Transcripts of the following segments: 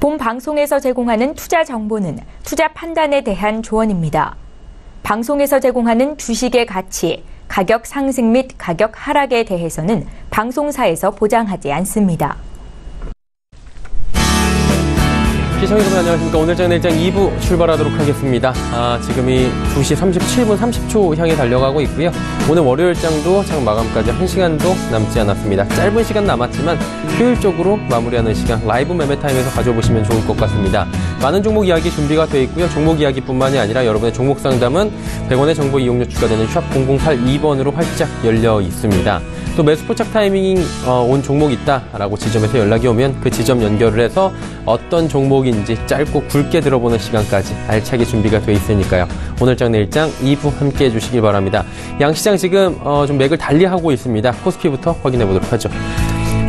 본 방송에서 제공하는 투자 정보는 투자 판단에 대한 조언입니다. 방송에서 제공하는 주식의 가치, 가격 상승 및 가격 하락에 대해서는 방송사에서 보장하지 않습니다. 시청자 여러분 안녕하십니까. 오늘장 내일장 2부 출발하도록 하겠습니다. 지금이 2시 37분 30초 향해 달려가고 있고요. 오늘 월요일장도 장 마감까지 1시간도 남지 않았습니다. 짧은 시간 남았지만 효율적으로 마무리하는 시간 라이브 매매 타임에서 가져보시면 좋을 것 같습니다. 많은 종목 이야기 준비가 되어 있고요. 종목 이야기뿐만이 아니라 여러분의 종목 상담은 100원의 정보 이용료 추가되는 샵 0082번으로 활짝 열려 있습니다. 또 매수 포착 타이밍이 온 종목이 있다라고 지점에서 연락이 오면 그 지점 연결을 해서 어떤 종목인지 짧고 굵게 들어보는 시간까지 알차게 준비가 되어 있으니까요. 오늘장 내일장 2부 함께 해주시길 바랍니다. 양시장 지금 좀 맥을 달리하고 있습니다. 코스피부터 확인해 보도록 하죠.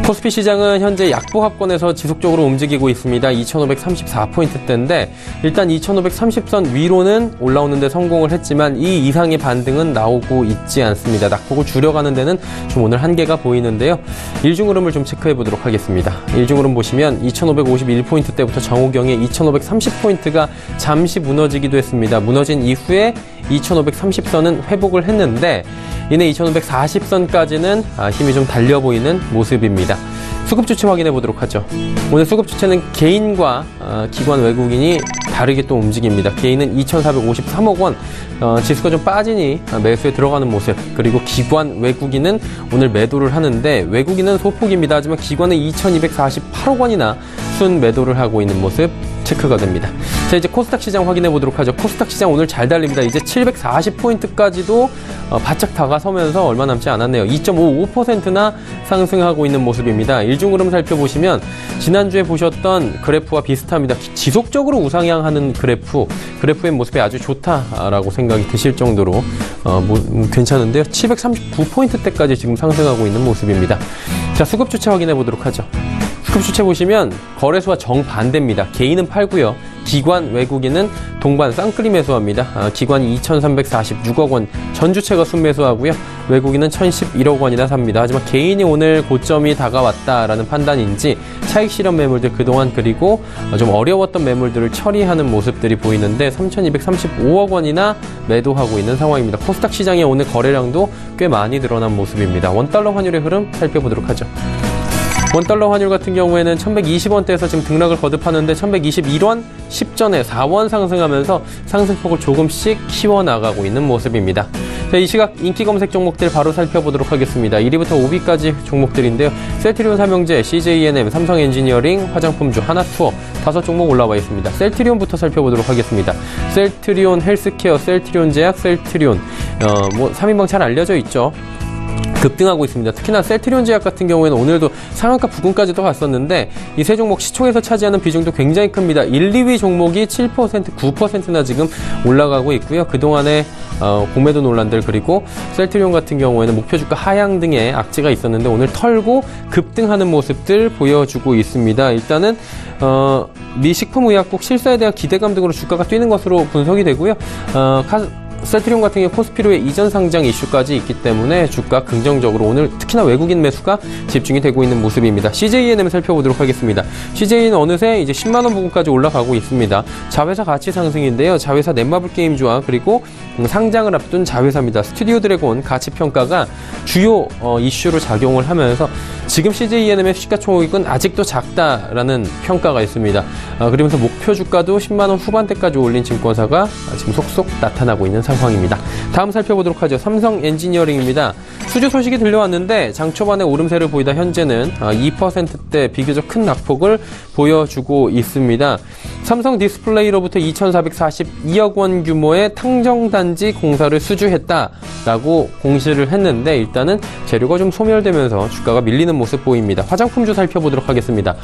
코스피 시장은 현재 약보합권에서 지속적으로 움직이고 있습니다. 2534포인트대인데 일단 2530선 위로는 올라오는 데 성공을 했지만 이 이상의 반등은 나오고 있지 않습니다. 낙폭을 줄여가는 데는 좀 오늘 한계가 보이는데요. 일중 흐름을 좀 체크해 보도록 하겠습니다. 일중 흐름 보시면 2551포인트대부터 정오경에 2530포인트가 잠시 무너지기도 했습니다. 무너진 이후에 2530선은 회복을 했는데 이내 2540선까지는 힘이 좀 달려 보이는 모습입니다. 수급 주체 확인해 보도록 하죠. 오늘 수급 주체는 개인과 기관 외국인이 다르게 또 움직입니다. 개인은 2,453억 원, 지수가 좀 빠지니 매수에 들어가는 모습, 그리고 기관 외국인은 오늘 매도를 하는데 외국인은 소폭입니다. 하지만 기관은 2,248억 원이나 순 매도를 하고 있는 모습 체크가 됩니다. 자, 이제 코스닥 시장 확인해 보도록 하죠. 코스닥 시장 오늘 잘 달립니다. 이제 740포인트까지도 바짝 다가서면서 얼마 남지 않았네요. 2.55%나 상승하고 있는 모습입니다. 일중 흐름 살펴보시면 지난주에 보셨던 그래프와 비슷합니다. 지속적으로 우상향하는 그래프의 모습이 아주 좋다라고 생각이 드실 정도로 괜찮은데요. 739포인트대까지 지금 상승하고 있는 모습입니다. 자, 수급 주체 확인해 보도록 하죠. 수급 주체 보시면 거래소와 정반대입니다. 개인은 팔고요. 기관 외국인은 동반 쌍끌이 매수합니다. 기관이 2,346억 원 전주체가 순매수하고요. 외국인은 1,011억 원이나 삽니다. 하지만 개인이 오늘 고점이 다가왔다라는 판단인지 차익 실현 매물들 그동안 그리고 좀 어려웠던 매물들을 처리하는 모습들이 보이는데 3,235억 원이나 매도하고 있는 상황입니다. 코스닥 시장의 오늘 거래량도 꽤 많이 늘어난 모습입니다. 원달러 환율의 흐름 살펴보도록 하죠. 원달러 환율 같은 경우에는 1120원대에서 지금 등락을 거듭하는데 1121원 10전에 4원 상승하면서 상승폭을 조금씩 키워나가고 있는 모습입니다. 자, 이 시각 인기 검색 종목들 바로 살펴보도록 하겠습니다. 1위부터 5위까지 종목들인데요. 셀트리온 삼형제, CJENM, 삼성엔지니어링, 화장품주, 하나투어 5종목 올라와 있습니다. 셀트리온부터 살펴보도록 하겠습니다. 셀트리온 헬스케어, 셀트리온 제약, 셀트리온 3인방 잘 알려져 있죠. 급등하고 있습니다. 특히나 셀트리온 제약 같은 경우에는 오늘도 상한가 부근까지도 갔었는데 이 세 종목 시총에서 차지하는 비중도 굉장히 큽니다. 1, 2위 종목이 7%, 9%나 지금 올라가고 있고요. 그동안에 공매도 논란들 그리고 셀트리온 같은 경우에는 목표 주가 하향 등의 악재가 있었는데 오늘 털고 급등하는 모습들 보여주고 있습니다. 일단은 미 식품의약국 실사에 대한 기대감 등으로 주가가 뛰는 것으로 분석이 되고요. 셀트리온 같은 경우 코스피로의 이전 상장 이슈까지 있기 때문에 주가 긍정적으로 오늘 특히나 외국인 매수가 집중이 되고 있는 모습입니다. CJENM 살펴보도록 하겠습니다. CJ는 어느새 이제 10만원 부근까지 올라가고 있습니다. 자회사 가치 상승인데요. 자회사 넷마블 게임즈와 그리고 상장을 앞둔 자회사입니다. 스튜디오 드래곤 가치 평가가 주요 이슈로 작용을 하면서 지금 CJENM의 시가총액은 아직도 작다라는 평가가 있습니다. 그러면서 목표 주가도 10만원 후반대까지 올린 증권사가 지금 속속 나타나고 있는 상황입니다. 다음 살펴보도록 하죠. 삼성 엔지니어링입니다. 수주 소식이 들려왔는데 장 초반에 오름세를 보이다 현재는 2%대 비교적 큰 낙폭을 보여주고 있습니다. 삼성 디스플레이로부터 2,442억 원 규모의 탕정단지 공사를 수주했다라고 공시를 했는데 일단은 재료가 좀 소멸되면서 주가가 밀리는 모습 보입니다. 화장품주 살펴보도록 하겠습니다.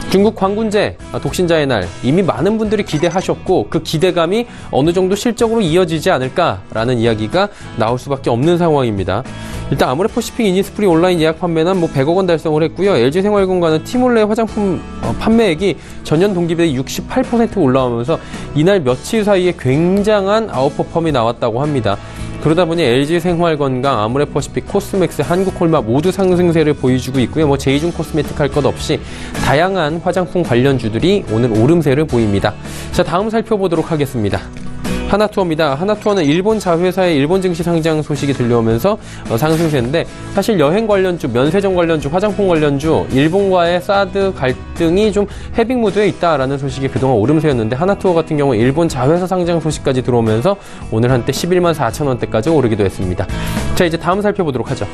중국 광군제, 독신자의 날 이미 많은 분들이 기대하셨고 그 기대감이 어느 정도 실적으로 이어지지 않을까라는 이야기가 나올 수밖에 없는 상황입니다. 일단 아모레퍼시픽 이니스프리 온라인 예약 판매는 100억 원 달성을 했고요. LG생활건강은 티몰레 화장품 판매액이 전년 동기 대비 68% 올라오면서 이날 며칠 사이에 굉장한 아웃퍼폼이 나왔다고 합니다. 그러다 보니 LG생활건강, 아모레퍼시픽, 코스맥스, 한국콜마 모두 상승세를 보여주고 있고요. 뭐 제이준 코스메틱 할 것 없이 다양한 화장품 관련주들이 오늘 오름세를 보입니다. 자, 다음 살펴보도록 하겠습니다. 하나투어입니다. 하나투어는 일본 자회사의 일본 증시 상장 소식이 들려오면서 상승세인데, 사실 여행 관련주, 면세점 관련주, 화장품 관련주, 일본과의 사드 갈등이 좀 해빙 무드에 있다라는 소식이 그동안 오름세였는데, 하나투어 같은 경우 일본 자회사 상장 소식까지 들어오면서 오늘 한때 11만 4천 원대까지 오르기도 했습니다. 자, 이제 다음 살펴보도록 하죠.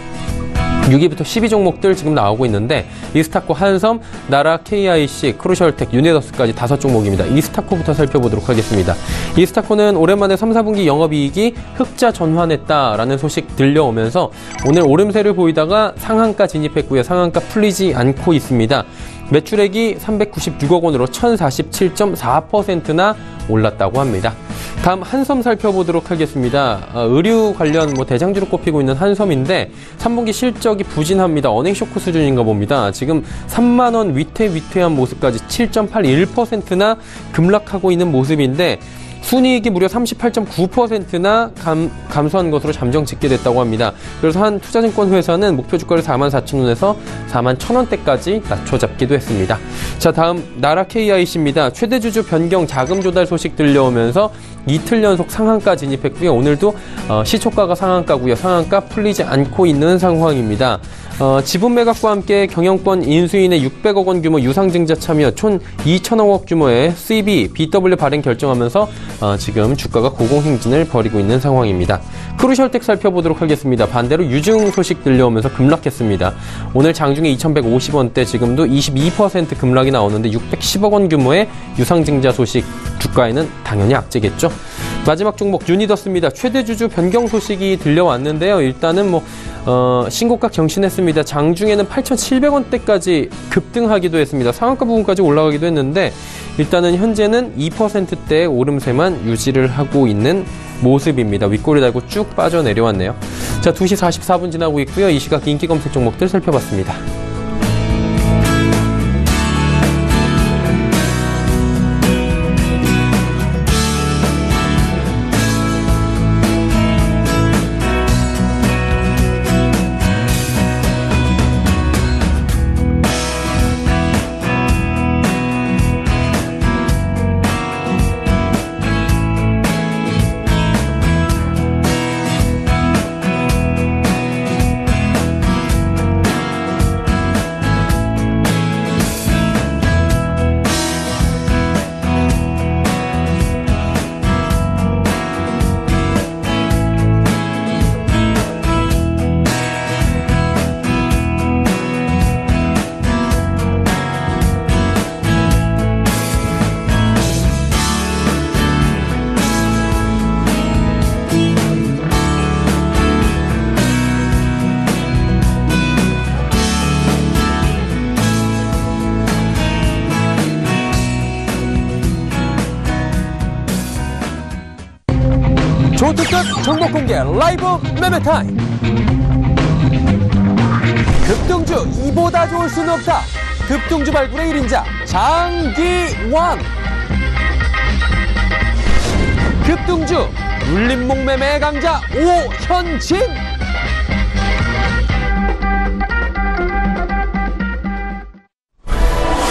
6위부터 12 종목들 지금 나오고 있는데, 이스타코, 한섬, 나라, KIC, 크루셜텍, 유네더스까지 5종목입니다. 이스타코부터 살펴보도록 하겠습니다. 이스타코는 오랜만에 3, 4분기 영업이익이 흑자 전환했다라는 소식 들려오면서 오늘 오름세를 보이다가 상한가 진입했고요. 상한가 풀리지 않고 있습니다. 매출액이 396억 원으로 1047.4%나 올랐다고 합니다. 다음 한섬 살펴보도록 하겠습니다. 의류 관련 대장주로 꼽히고 있는 한섬인데 3분기 실적이 부진합니다. 어닝 쇼크 수준인가 봅니다. 지금 3만 원 위태위태한 모습까지 7.81%나 급락하고 있는 모습인데, 순이익이 무려 38.9%나 감소한 것으로 잠정 짓게 됐다고 합니다. 그래서 한 투자증권 회사는 목표 주가를 44,000원에서 41,000원대까지 낮춰잡기도 했습니다. 자, 다음 나라 KIC입니다. 최대 주주 변경 자금 조달 소식 들려오면서 이틀 연속 상한가 진입했고요. 오늘도 시초가가 상한가고요. 상한가 풀리지 않고 있는 상황입니다. 지분 매각과 함께 경영권 인수인의 600억 원 규모 유상증자 참여 총 2천억 원 규모의 CB, BW 발행 결정하면서 지금 주가가 고공행진을 벌이고 있는 상황입니다. 크루셜텍 살펴보도록 하겠습니다. 반대로 유증 소식 들려오면서 급락했습니다. 오늘 장중에 2,150원대, 지금도 22% 급락이 나오는데 610억 원 규모의 유상증자 소식, 주가에는 당연히 악재겠죠. 마지막 종목 유니더스입니다. 최대 주주 변경 소식이 들려왔는데요. 일단은 신고가 경신했습니다. 장중에는 8,700원대까지 급등하기도 했습니다. 상한가 부분까지 올라가기도 했는데, 일단은 현재는 2%대의 오름세만 유지를 하고 있는 모습입니다. 윗꼬리 달고 쭉 빠져내려왔네요. 자, 2시 44분 지나고 있고요. 이 시각 인기 검색 종목들 살펴봤습니다. 초특급 종목 공개 라이브 매매 타임. 급등주 이보다 좋을 수는 없다. 급등주 발굴의 1인자 장기환. 급등주 눌림목 매매의 강자 오현진.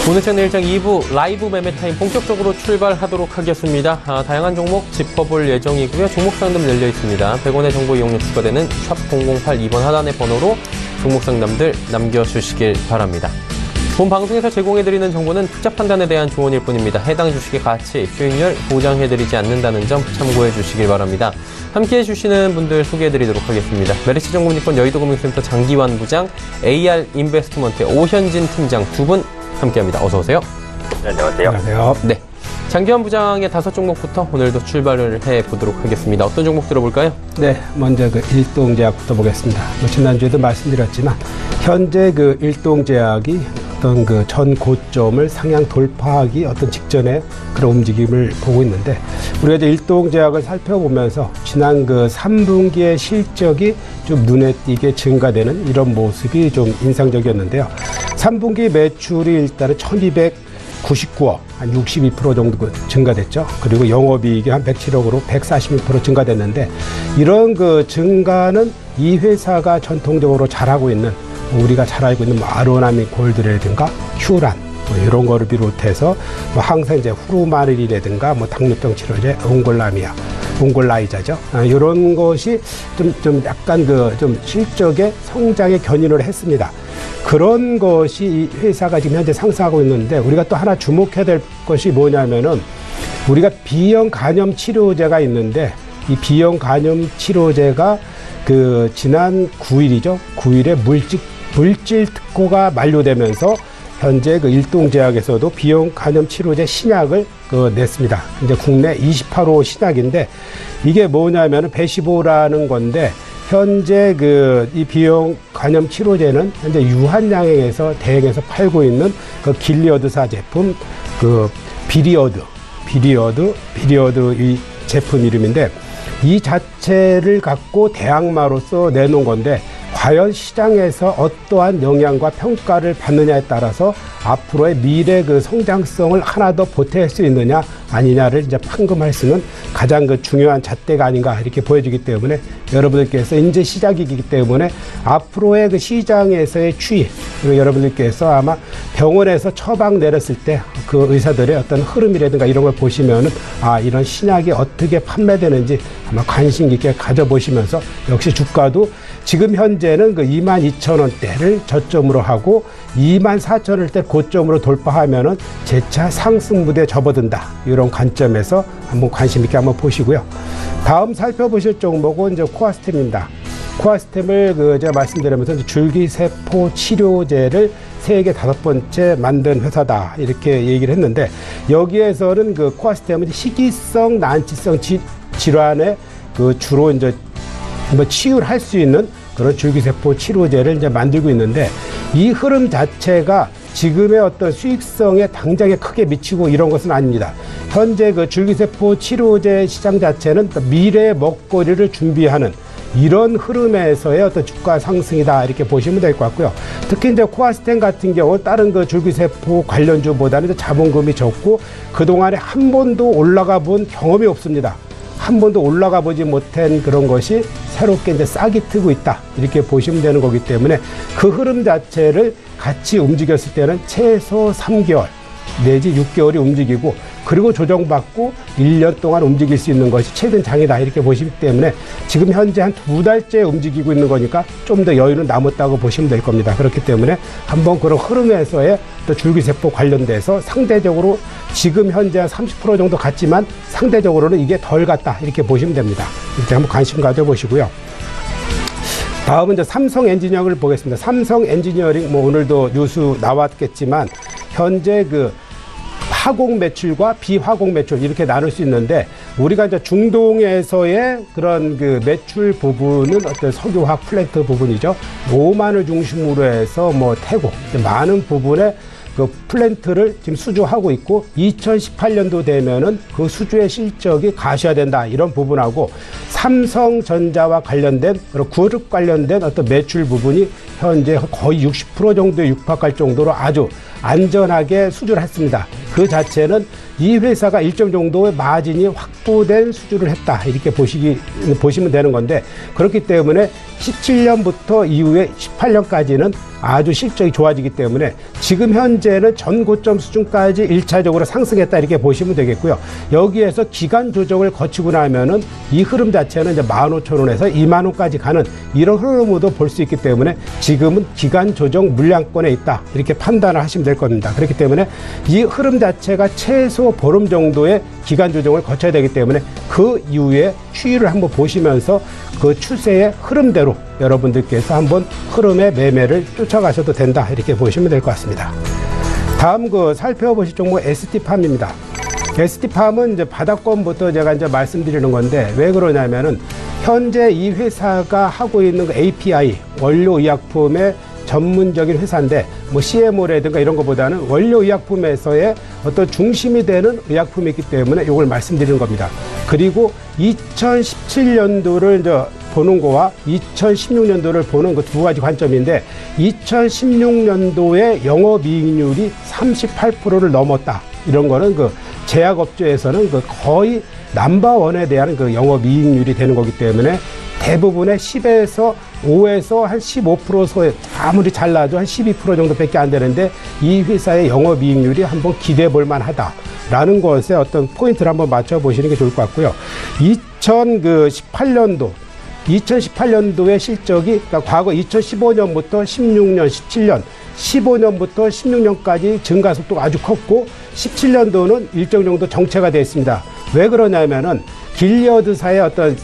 오늘 채널 일정 2부 라이브 매매 타임 본격적으로 출발하도록 하겠습니다. 다양한 종목 짚어볼 예정이고요. 종목 상담 열려 있습니다. 100원의 정보 이용료 추가되는 샵 008 2번 하단의 번호로 종목 상담들 남겨주시길 바랍니다. 본 방송에서 제공해드리는 정보는 투자 판단에 대한 조언일 뿐입니다. 해당 주식의 가치, 수익률 보장해드리지 않는다는 점 참고해주시길 바랍니다. 함께해 주시는 분들 소개해드리도록 하겠습니다. 메리츠 정보증권 여의도금융센터 장기환 부장, AR 인베스트먼트의 오현진 팀장 두 분 함께합니다. 어서 오세요. 네, 안녕하세요. 안녕하세요. 네, 장기환 부장의 5종목부터 오늘도 출발을 해보도록 하겠습니다. 어떤 종목 들어볼까요? 네, 먼저 일동제약부터 보겠습니다. 지난주에도 말씀드렸지만 현재 일동제약이 어떤 전 고점을 상향 돌파하기 직전에 그런 움직임을 보고 있는데, 우리가 이제 일동제약을 살펴보면서 지난 3분기의 실적이 좀 눈에 띄게 증가되는 이런 모습이 좀 인상적이었는데요. 3분기 매출이 일단은 1,200 99억, 한 62% 정도 증가됐죠. 그리고 영업이익이 한 107억으로 146% 증가됐는데, 이런 그 증가는 이 회사가 전통적으로 잘하고 있는, 우리가 잘 알고 있는 뭐 아로나미 골드라든가 큐란, 뭐 이런 거를 비롯해서 뭐 항생제 후루마릴이라든가 뭐 당뇨병 치료제 옹골라이자죠. 이런 것이 좀 약간 좀 실적의 성장에 견인을 했습니다. 그런 것이 이 회사가 지금 현재 상승하고 있는데, 우리가 또 하나 주목해야 될 것이 뭐냐면은, 우리가 비형 간염 치료제가 있는데, 이 비형 간염 치료제가 그 지난 9일이죠. 9일에 물질 특허가 만료되면서 현재 그 일동제약에서도 비형 간염 치료제 신약을 냈습니다. 이제 국내 28호 신약인데, 이게 뭐냐면은 베시보라는 건데, 현재 이 비형 간염 치료제는 현재 유한양행에서 대행해서 팔고 있는 그 길리어드사 제품, 비리어드 이 제품 이름인데, 이 자체를 갖고 대항마로서 내놓은 건데, 과연 시장에서 어떠한 영향과 평가를 받느냐에 따라서 앞으로의 미래 그 성장성을 하나 더 보탤 수 있느냐 아니냐를 이제 판금할 수 있는 가장 그 중요한 잣대가 아닌가 이렇게 보여지기 때문에, 여러분들께서 이제 시작이기 때문에 앞으로의 그 시장에서의 추이, 그리고 여러분들께서 아마 병원에서 처방 내렸을 때 그 의사들의 어떤 흐름이라든가 이런 걸 보시면은, 이런 신약이 어떻게 판매되는지 아마 관심 있게 가져보시면서, 역시 주가도 지금 현재는 그 22,000원대를 저점으로 하고 24,000원대 고점으로 돌파하면은 재차 상승 무대에 접어든다, 이런 관점에서 한번 관심 있게 한번 보시고요. 다음 살펴보실 종목은 이제 코아스템입니다. 코아스템을 제가 말씀드리면서 줄기세포 치료제를 세계 5번째 만든 회사다, 이렇게 얘기를 했는데, 여기에서는 그 코아스템은 희귀성 난치성 질환에 주로 이제 뭐 치유를 할 수 있는 그런 줄기세포 치료제를 이제 만들고 있는데, 이 흐름 자체가 지금의 어떤 수익성에 당장에 크게 미치고 이런 것은 아닙니다. 현재 그 줄기세포 치료제 시장 자체는 미래의 먹거리를 준비하는 이런 흐름에서의 어떤 주가 상승이다, 이렇게 보시면 될 것 같고요. 특히 이제 코아스템 같은 경우 다른 그 줄기세포 관련주보다는 자본금이 적고 그동안에 한 번도 올라가 본 경험이 없습니다. 한 번도 올라가 보지 못한 그런 것이 새롭게 이제 싹이 트고 있다, 이렇게 보시면 되는 거기 때문에, 그 흐름 자체를 같이 움직였을 때는 최소 3개월 내지 6개월이 움직이고, 그리고 조정받고 1년 동안 움직일 수 있는 것이 최근 장이다, 이렇게 보시기 때문에, 지금 현재 한 2달째 움직이고 있는 거니까 좀 더 여유는 남았다고 보시면 될 겁니다. 그렇기 때문에 한번 그런 흐름에서의 또 줄기세포 관련돼서 상대적으로 지금 현재 한 30% 정도 갔지만 상대적으로는 이게 덜 갔다, 이렇게 보시면 됩니다. 이렇게 한번 관심 가져보시고요. 다음은 이제 삼성 엔지니어링을 보겠습니다. 삼성 엔지니어링, 뭐 오늘도 뉴스 나왔겠지만, 현재 그 화공 매출과 비화공 매출 이렇게 나눌 수 있는데, 우리가 이제 중동에서의 그런 그 매출 부분은 어떤 석유화학 플랜트 부분이죠. 오만을 중심으로 해서 뭐 태국 많은 부분에 그 플랜트를 지금 수주하고 있고, 2018년도 되면은 그 수주의 실적이 가시화된다, 이런 부분하고, 삼성전자와 관련된 그런 그룹 관련된 어떤 매출 부분이 현재 거의 60% 정도에 육박할 정도로 아주 안전하게 수주를 했습니다. 그 자체는 이 회사가 일정 정도의 마진이 확보된 수주를 했다, 이렇게 보시면 되는 건데, 그렇기 때문에 17년부터 이후에 18년까지는 아주 실적이 좋아지기 때문에 지금 현재는 전 고점 수준까지 1차적으로 상승했다, 이렇게 보시면 되겠고요. 여기에서 기간 조정을 거치고 나면은 이 흐름 자체는 이제 15,000원에서 20,000원까지 가는 이런 흐름으로도 볼 수 있기 때문에, 지금은 기간 조정 물량권에 있다, 이렇게 판단을 하시면 될 겁니다. 그렇기 때문에 이 흐름 자체가 최소 보름 정도의 기간 조정을 거쳐야 되기 때문에, 그 이후에 추이를 한번 보시면서 그 추세의 흐름대로 여러분들께서 한번 흐름의 매매를 쫓아가셔도 된다, 이렇게 보시면 될 것 같습니다. 다음 살펴보실 종목 ST팜입니다. ST팜은 이제 바닥권부터 제가 이제 말씀드리는 건데, 왜 그러냐면은 현재 이 회사가 하고 있는 그 API 원료의약품의 전문적인 회사인데, 뭐 CMO라든가 이런 것보다는 원료의약품에서의 어떤 중심이 되는 의약품이 있기 때문에 이걸 말씀드리는 겁니다. 그리고 2017년도를 이제 보는 거와 2016년도를 보는 그 두 가지 관점인데 2016년도에 영업이익률이 38%를 넘었다. 이런 거는 그 제약업체에서는 그 거의 넘버원에 대한 그 영업이익률이 되는 거기 때문에 대부분의 10에서 5에서 한 15% 소에 아무리 잘 나도 한 12% 정도밖에 안 되는데 이 회사의 영업이익률이 한번 기대해 볼 만하다라는 것에 어떤 포인트를 한번 맞춰보시는 게 좋을 것 같고요. 2018년도의 실적이 그러니까 과거 2015년부터 16년, 17년, 15년부터 16년까지 증가 속도가 아주 컸고 17년도는 일정 정도 정체가 되어 있습니다. 왜 그러냐면은 길리어드사의 어떤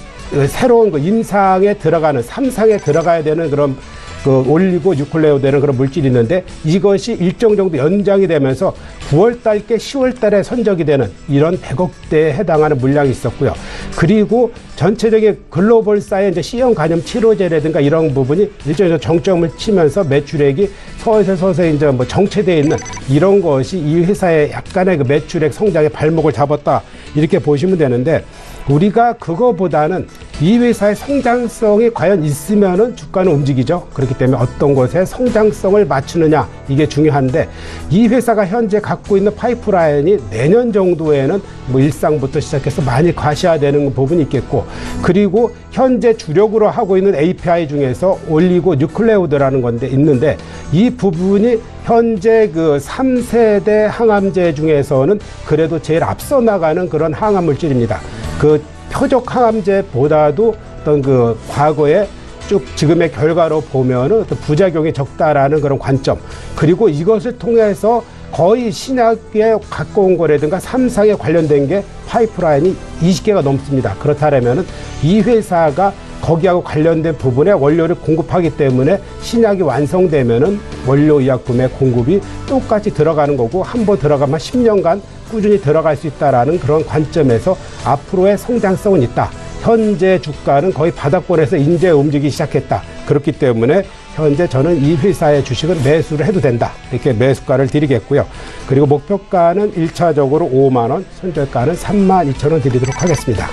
새로운 그 임상에 들어가는 3상에 들어가야 되는 그런 그 올리고 뉴클레오되는 그런 물질이 있는데 이것이 일정 정도 연장이 되면서 9월 달께 10월 달에 선적이 되는 이런 100억대에 해당하는 물량이 있었고요. 그리고 전체적인 글로벌사의 이제 C형 간염 치료제라든가 이런 부분이 일정 정도 정점을 치면서 매출액이 서서히 이제 뭐 정체되어 있는 이런 것이 이 회사의 약간의 그 매출액 성장의 발목을 잡았다. 이렇게 보시면 되는데 우리가 그거보다는 이 회사의 성장성이 과연 있으면은 주가는 움직이죠. 그렇기 때문에 어떤 것에 성장성을 맞추느냐 이게 중요한데 이 회사가 현재 갖고 있는 파이프라인이 내년 정도에는 뭐 일상부터 시작해서 많이 가셔야되는 부분이 있겠고 그리고 현재 주력으로 하고 있는 API 중에서 올리고 뉴클레오드라는 건데 있는데 이 부분이 현재 그 3세대 항암제 중에서는 그래도 제일 앞서 나가는 그런 항암 물질입니다. 그 표적 항암제보다도 어떤 그 과거에 쭉 지금의 결과로 보면은 어떤 부작용이 적다라는 그런 관점 그리고 이것을 통해서 거의 신약에 갖고 온 거라든가 3상에 관련된 게 파이프라인이 20개가 넘습니다. 그렇다면은 이 회사가 거기하고 관련된 부분에 원료를 공급하기 때문에 신약이 완성되면은 원료 의약품의 공급이 똑같이 들어가는 거고 한번 들어가면 10년간 꾸준히 들어갈 수 있다라는 그런 관점에서 앞으로의 성장성은 있다. 현재 주가는 거의 바닥권에서 이제 움직이기 시작했다. 그렇기 때문에 현재 저는 이 회사의 주식은 매수를 해도 된다. 이렇게 매수가를 드리겠고요. 그리고 목표가는 1차적으로 5만 원, 손절가는 32,000원 드리도록 하겠습니다.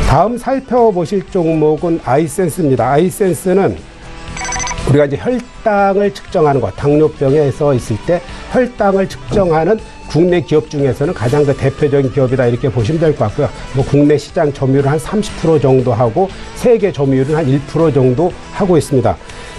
다음 살펴보실 종목은 아이센스입니다. 아이센스는 우리가 이제 혈당을 측정하는 것, 당뇨병에서 있을 때 혈당을 측정하는 국내 기업 중에서는 가장 그 대표적인 기업이다 이렇게 보시면 될 것 같고요. 뭐 국내 시장 점유율은 한 30% 정도 하고 세계 점유율은 한 1% 정도 하고 있습니다.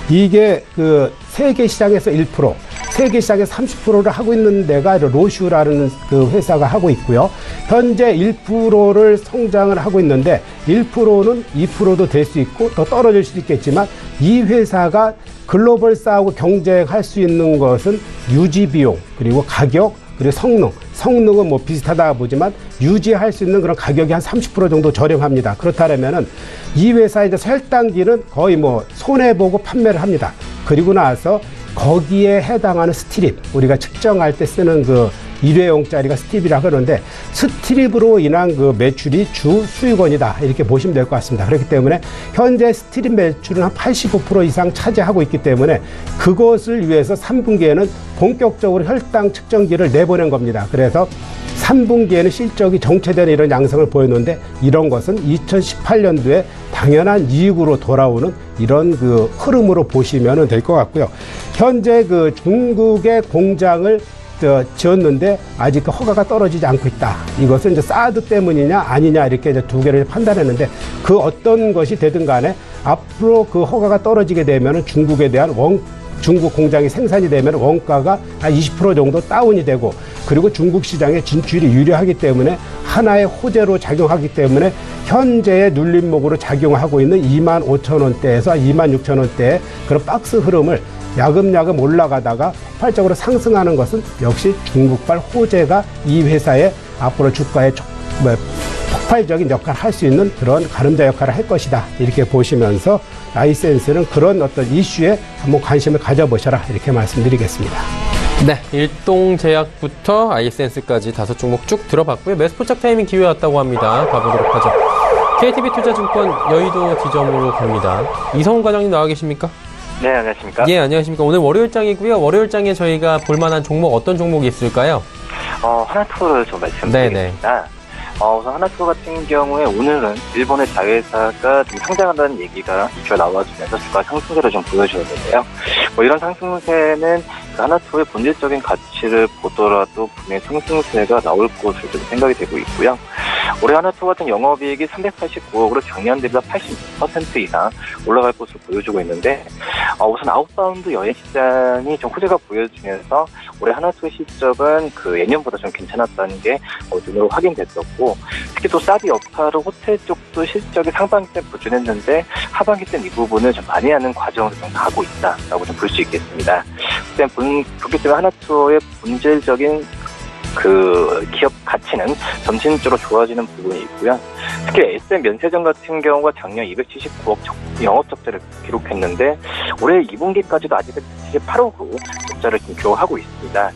이게 그 세계 시장에서 1%, 세계 시장에서 30%를 하고 있는 데가 로슈라는 그 회사가 하고 있고요. 현재 1%를 성장을 하고 있는데 1%는 2%도 될 수 있고 더 떨어질 수도 있겠지만 이 회사가 글로벌사하고 경쟁할 수 있는 것은 유지 비용 그리고 가격 그리고 성능은 뭐 비슷하다 보지만 유지할 수 있는 그런 가격이 한 30% 정도 저렴합니다. 그렇다면은 이 회사의 혈당기는 거의 뭐 손해보고 판매를 합니다. 그리고 나서 거기에 해당하는 스트립, 우리가 측정할 때 쓰는 그 일회용짜리가 스트립이라고 하는데 스트립으로 인한 그 매출이 주 수익원이다 이렇게 보시면 될 것 같습니다. 그렇기 때문에 현재 스트립 매출은 한 85% 이상 차지하고 있기 때문에 그것을 위해서 3분기에는 본격적으로 혈당 측정기를 내보낸 겁니다. 그래서 3분기에는 실적이 정체되는 이런 양상을 보였는데 이런 것은 2018년도에 당연한 이익으로 돌아오는 이런 그 흐름으로 보시면 될 것 같고요. 현재 그 중국의 공장을 지었는데 아직 그 허가가 떨어지지 않고 있다. 이것은 이제 사드 때문이냐 아니냐 이렇게 이제 두 개를 판단했는데 그 어떤 것이 되든 간에 앞으로 그 허가가 떨어지게 되면 중국에 대한 중국 공장이 생산이 되면 원가가 한 20% 정도 다운이 되고 그리고 중국 시장에 진출이 유리하기 때문에 하나의 호재로 작용하기 때문에 현재의 눌림목으로 작용하고 있는 25,000원대에서 26,000원대의 그런 박스 흐름을 야금야금 올라가다가 폭발적으로 상승하는 것은 역시 중국발 호재가 이 회사의 앞으로 주가에 폭발적인 역할을 할 수 있는 그런 가름자 역할을 할 것이다. 이렇게 보시면서 아이센스는 그런 어떤 이슈에 한번 관심을 가져보셔라. 이렇게 말씀드리겠습니다. 네, 일동제약부터 아이센스까지 5종목 쭉 들어봤고요. 매수포착 타이밍 기회 왔다고 합니다. 가보도록 하죠. KTB투자증권 여의도 지점으로 갑니다. 이성훈 과장님 나와 계십니까? 네, 안녕하십니까? 예, 안녕하십니까? 오늘 월요일장이고요. 월요일장에 저희가 볼만한 종목 어떤 종목이 있을까요? 하나 투를 좀 말씀드리겠습니다. 우선 하나투어 같은 경우에 오늘은 일본의 자회사가 좀 상장한다는 얘기가 이슈가 나와주면서 주가 상승세를 좀 보여주었는데요. 이런 상승세는 그 하나투어의 본질적인 가치를 보더라도 분명히 상승세가 나올 것으로 좀 생각이 되고 있고요. 올해 하나투어 같은 영업이익이 389억으로 작년 대비 80% 이상 올라갈 것으로 보여주고 있는데, 우선 아웃바운드 여행 시장이 좀 호재가 보여지면서 올해 하나투어 실적은 그 예년보다 좀 괜찮았다는 게 눈으로 확인됐었고, 특히 또 사비 여파로 호텔 쪽도 실적이 상반기 때 부진했는데 하반기 때는 이 부분을 좀 많이 하는 과정으로 좀 가고 있다라고 좀 볼 수 있겠습니다. 그렇기 때문에 하나투어의 본질적인 그 기업 가치는 점진적으로 좋아지는 부분이 있고요. 특히 SM 면세점 같은 경우가 작년 279억 영업 적자를 기록했는데 올해 2분기까지도 아직 78억으로 적자를 지금 기록하고 있습니다.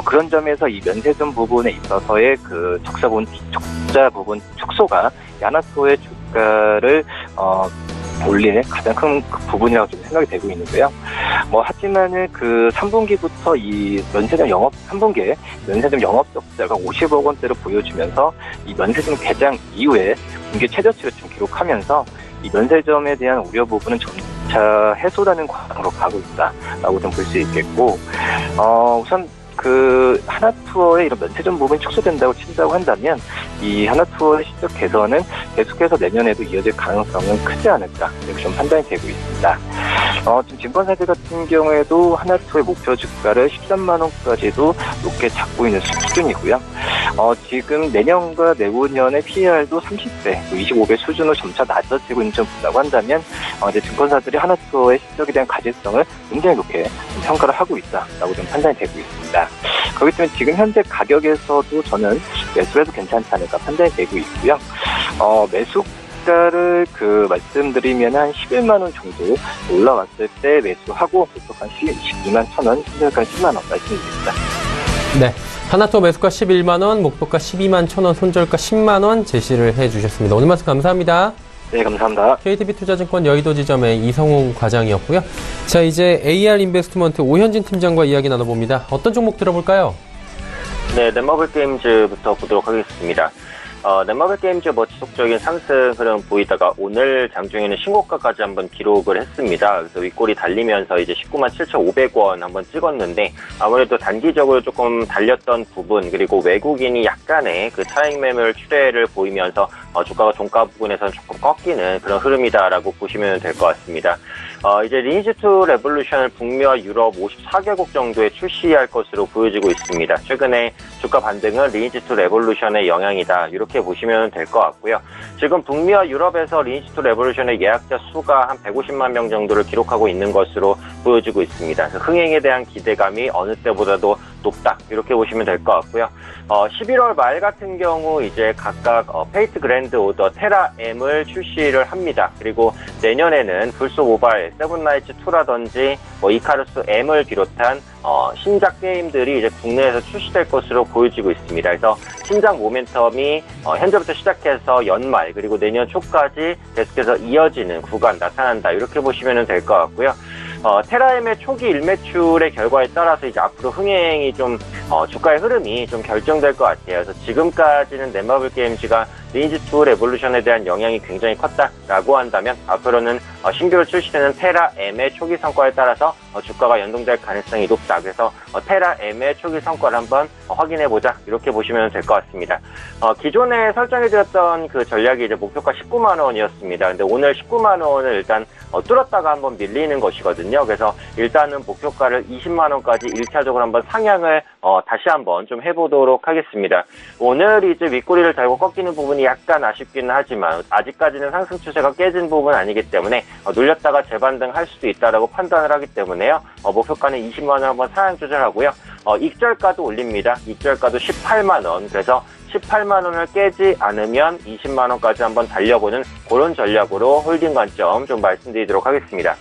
그런 점에서 이 면세점 부분에 있어서의 그 적자 부분 축소가 하나투어의 주가를 올리는 가장 큰 부분이라고 좀 생각이 되고 있는데요. 하지만은 그 3분기부터 이 면세점 3분기에 면세점 영업 적자가 50억 원대로 보여주면서 이 면세점 개장 이후에 분기 최저치를 좀 기록하면서 이 면세점에 대한 우려 부분은 점차 해소되는 과정으로 가고 있다라고 좀 볼 수 있겠고, 우선 그 하나투어의 이런 면세점 부분이 축소된다고 친다고 한다면 이 하나투어의 실적 개선은 계속해서 내년에도 이어질 가능성은 크지 않을까 이렇게 좀 판단이 되고 있습니다. 지금 증권사들 같은 경우에도 하나투어의 목표 주가를 13만 원까지도 높게 잡고 있는 수준이고요. 지금 내년과 내후년의 PER도 30배, 25배 수준으로 점차 낮아지고 있는 점이라고 한다면 이제 증권사들이 하나투어의 실적에 대한 가치성을 굉장히 높게 평가를 하고 있다라고 좀 판단이 되고 있습니다. 그렇기 때문에 지금 현재 가격에서도 저는 매수해도 괜찮지 않을까 판단이 되고 있고요. 매수가를 말씀드리면 한 11만 원 정도 올라왔을 때 매수하고 보통 한 12만 1,000원, 현재가 10만 원 말씀드립니다. 네. 하나투어 매수가 11만 원, 목표가 12만 1,000원, 손절가 10만 원 제시를 해주셨습니다. 오늘 말씀 감사합니다. 네, 감사합니다. KTB투자증권 여의도 지점의 이성웅 과장이었고요. 자, 이제 AR 인베스트먼트 오현진 팀장과 이야기 나눠봅니다. 어떤 종목 들어볼까요? 네, 넷마블 게임즈부터 보도록 하겠습니다. 넷마블 게임즈 지속적인 상승 흐름 보이다가 오늘 장중에는 신고가까지 한번 기록을 했습니다. 그래서 윗골이 달리면서 이제 197,500원 한번 찍었는데 아무래도 단기적으로 조금 달렸던 부분, 그리고 외국인이 약간의 그 차익 매물 출회를 보이면서 주가가 종가 부분에서는 조금 꺾이는 그런 흐름이다라고 보시면 될 것 같습니다. 이제 리니지2 레볼루션을 북미와 유럽 54개국 정도에 출시할 것으로 보여지고 있습니다. 최근에 주가 반등은 리니지2 레볼루션의 영향이다, 이렇게 보시면 될 것 같고요. 지금 북미와 유럽에서 리니지2 레볼루션의 예약자 수가 한 150만 명 정도를 기록하고 있는 것으로 보여지고 있습니다. 그래서 흥행에 대한 기대감이 어느 때보다도 높다, 이렇게 보시면 될 것 같고요. 11월 말 같은 경우 이제 각각 페이트 그랜드 오더 테라 M을 출시를 합니다. 그리고 내년에는 불소 모바일, 세븐나이츠 2라든지 이카루스 M을 비롯한 신작 게임들이 이제 국내에서 출시될 것으로 보여지고 있습니다. 그래서 신작 모멘텀이 현재부터 시작해서 연말 그리고 내년 초까지 계속해서 이어지는 구간 나타난다, 이렇게 보시면 될 것 같고요. 테라엠의 초기 일매출의 결과에 따라서 이제 앞으로 흥행이 좀 주가의 흐름이 좀 결정될 것 같아요. 그래서 지금까지는 넷마블 게임즈가 리니지2 레볼루션에 대한 영향이 굉장히 컸다라고 한다면 앞으로는 신규로 출시되는 테라엠의 초기 성과에 따라서 주가가 연동될 가능성이 높다. 그래서 테라엠의 초기 성과를 한번 확인해보자, 이렇게 보시면 될 것 같습니다. 기존에 설정해드렸던 그 전략이 이제 목표가 19만 원이었습니다. 근데 오늘 19만 원을 일단 뚫었다가 한번 밀리는 것이거든요. 그래서 일단은 목표가를 20만 원까지 1차적으로 한번 상향을 다시 한번 좀 해보도록 하겠습니다. 오늘 이제 윗꼬리를 달고 꺾이는 부분이 약간 아쉽기는 하지만 아직까지는 상승 추세가 깨진 부분은 아니기 때문에 눌렸다가 재반등할 수도 있다라고 판단을 하기 때문에요. 목표가는 20만 원 한번 상향 조절하고요. 익절가도 올립니다. 익절가도 18만 원. 그래서 18만 원을 깨지 않으면 20만 원까지 한번 달려보는 그런 전략으로 홀딩 관점 좀 말씀드리도록 하겠습니다.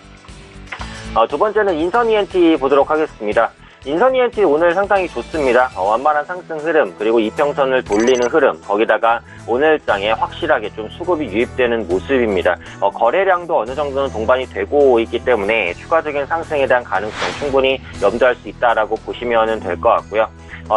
두 번째는 인선 ENT 보도록 하겠습니다. 인선 ENT 오늘 상당히 좋습니다. 완만한 상승 흐름, 그리고 이평선을 돌리는 흐름, 거기다가 오늘장에 확실하게 좀 수급이 유입되는 모습입니다. 거래량도 어느 정도는 동반이 되고 있기 때문에 추가적인 상승에 대한 가능성 충분히 염두할 수 있다라고 보시면 될 것 같고요.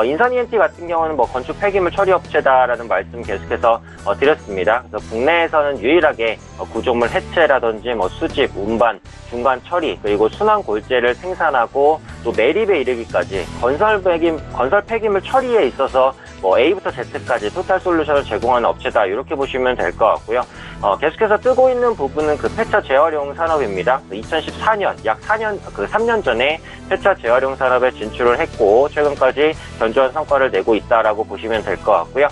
인선 ENT 같은 경우는 뭐 건축 폐기물 처리 업체다라는 말씀 계속해서 드렸습니다. 그래서 국내에서는 유일하게 구조물 해체라든지 뭐 수집, 운반, 중간 처리, 그리고 순환 골재를 생산하고 또 매립에 이르기까지 건설 폐기물 처리에 있어서 뭐 A부터 Z까지 토탈 솔루션을 제공하는 업체다, 이렇게 보시면 될 것 같고요. 계속해서 뜨고 있는 부분은 그 폐차 재활용 산업입니다. 2014년, 약 3년 전에 폐차 재활용 산업에 진출을 했고 최근까지 견조한 성과를 내고 있다라고 보시면 될 것 같고요.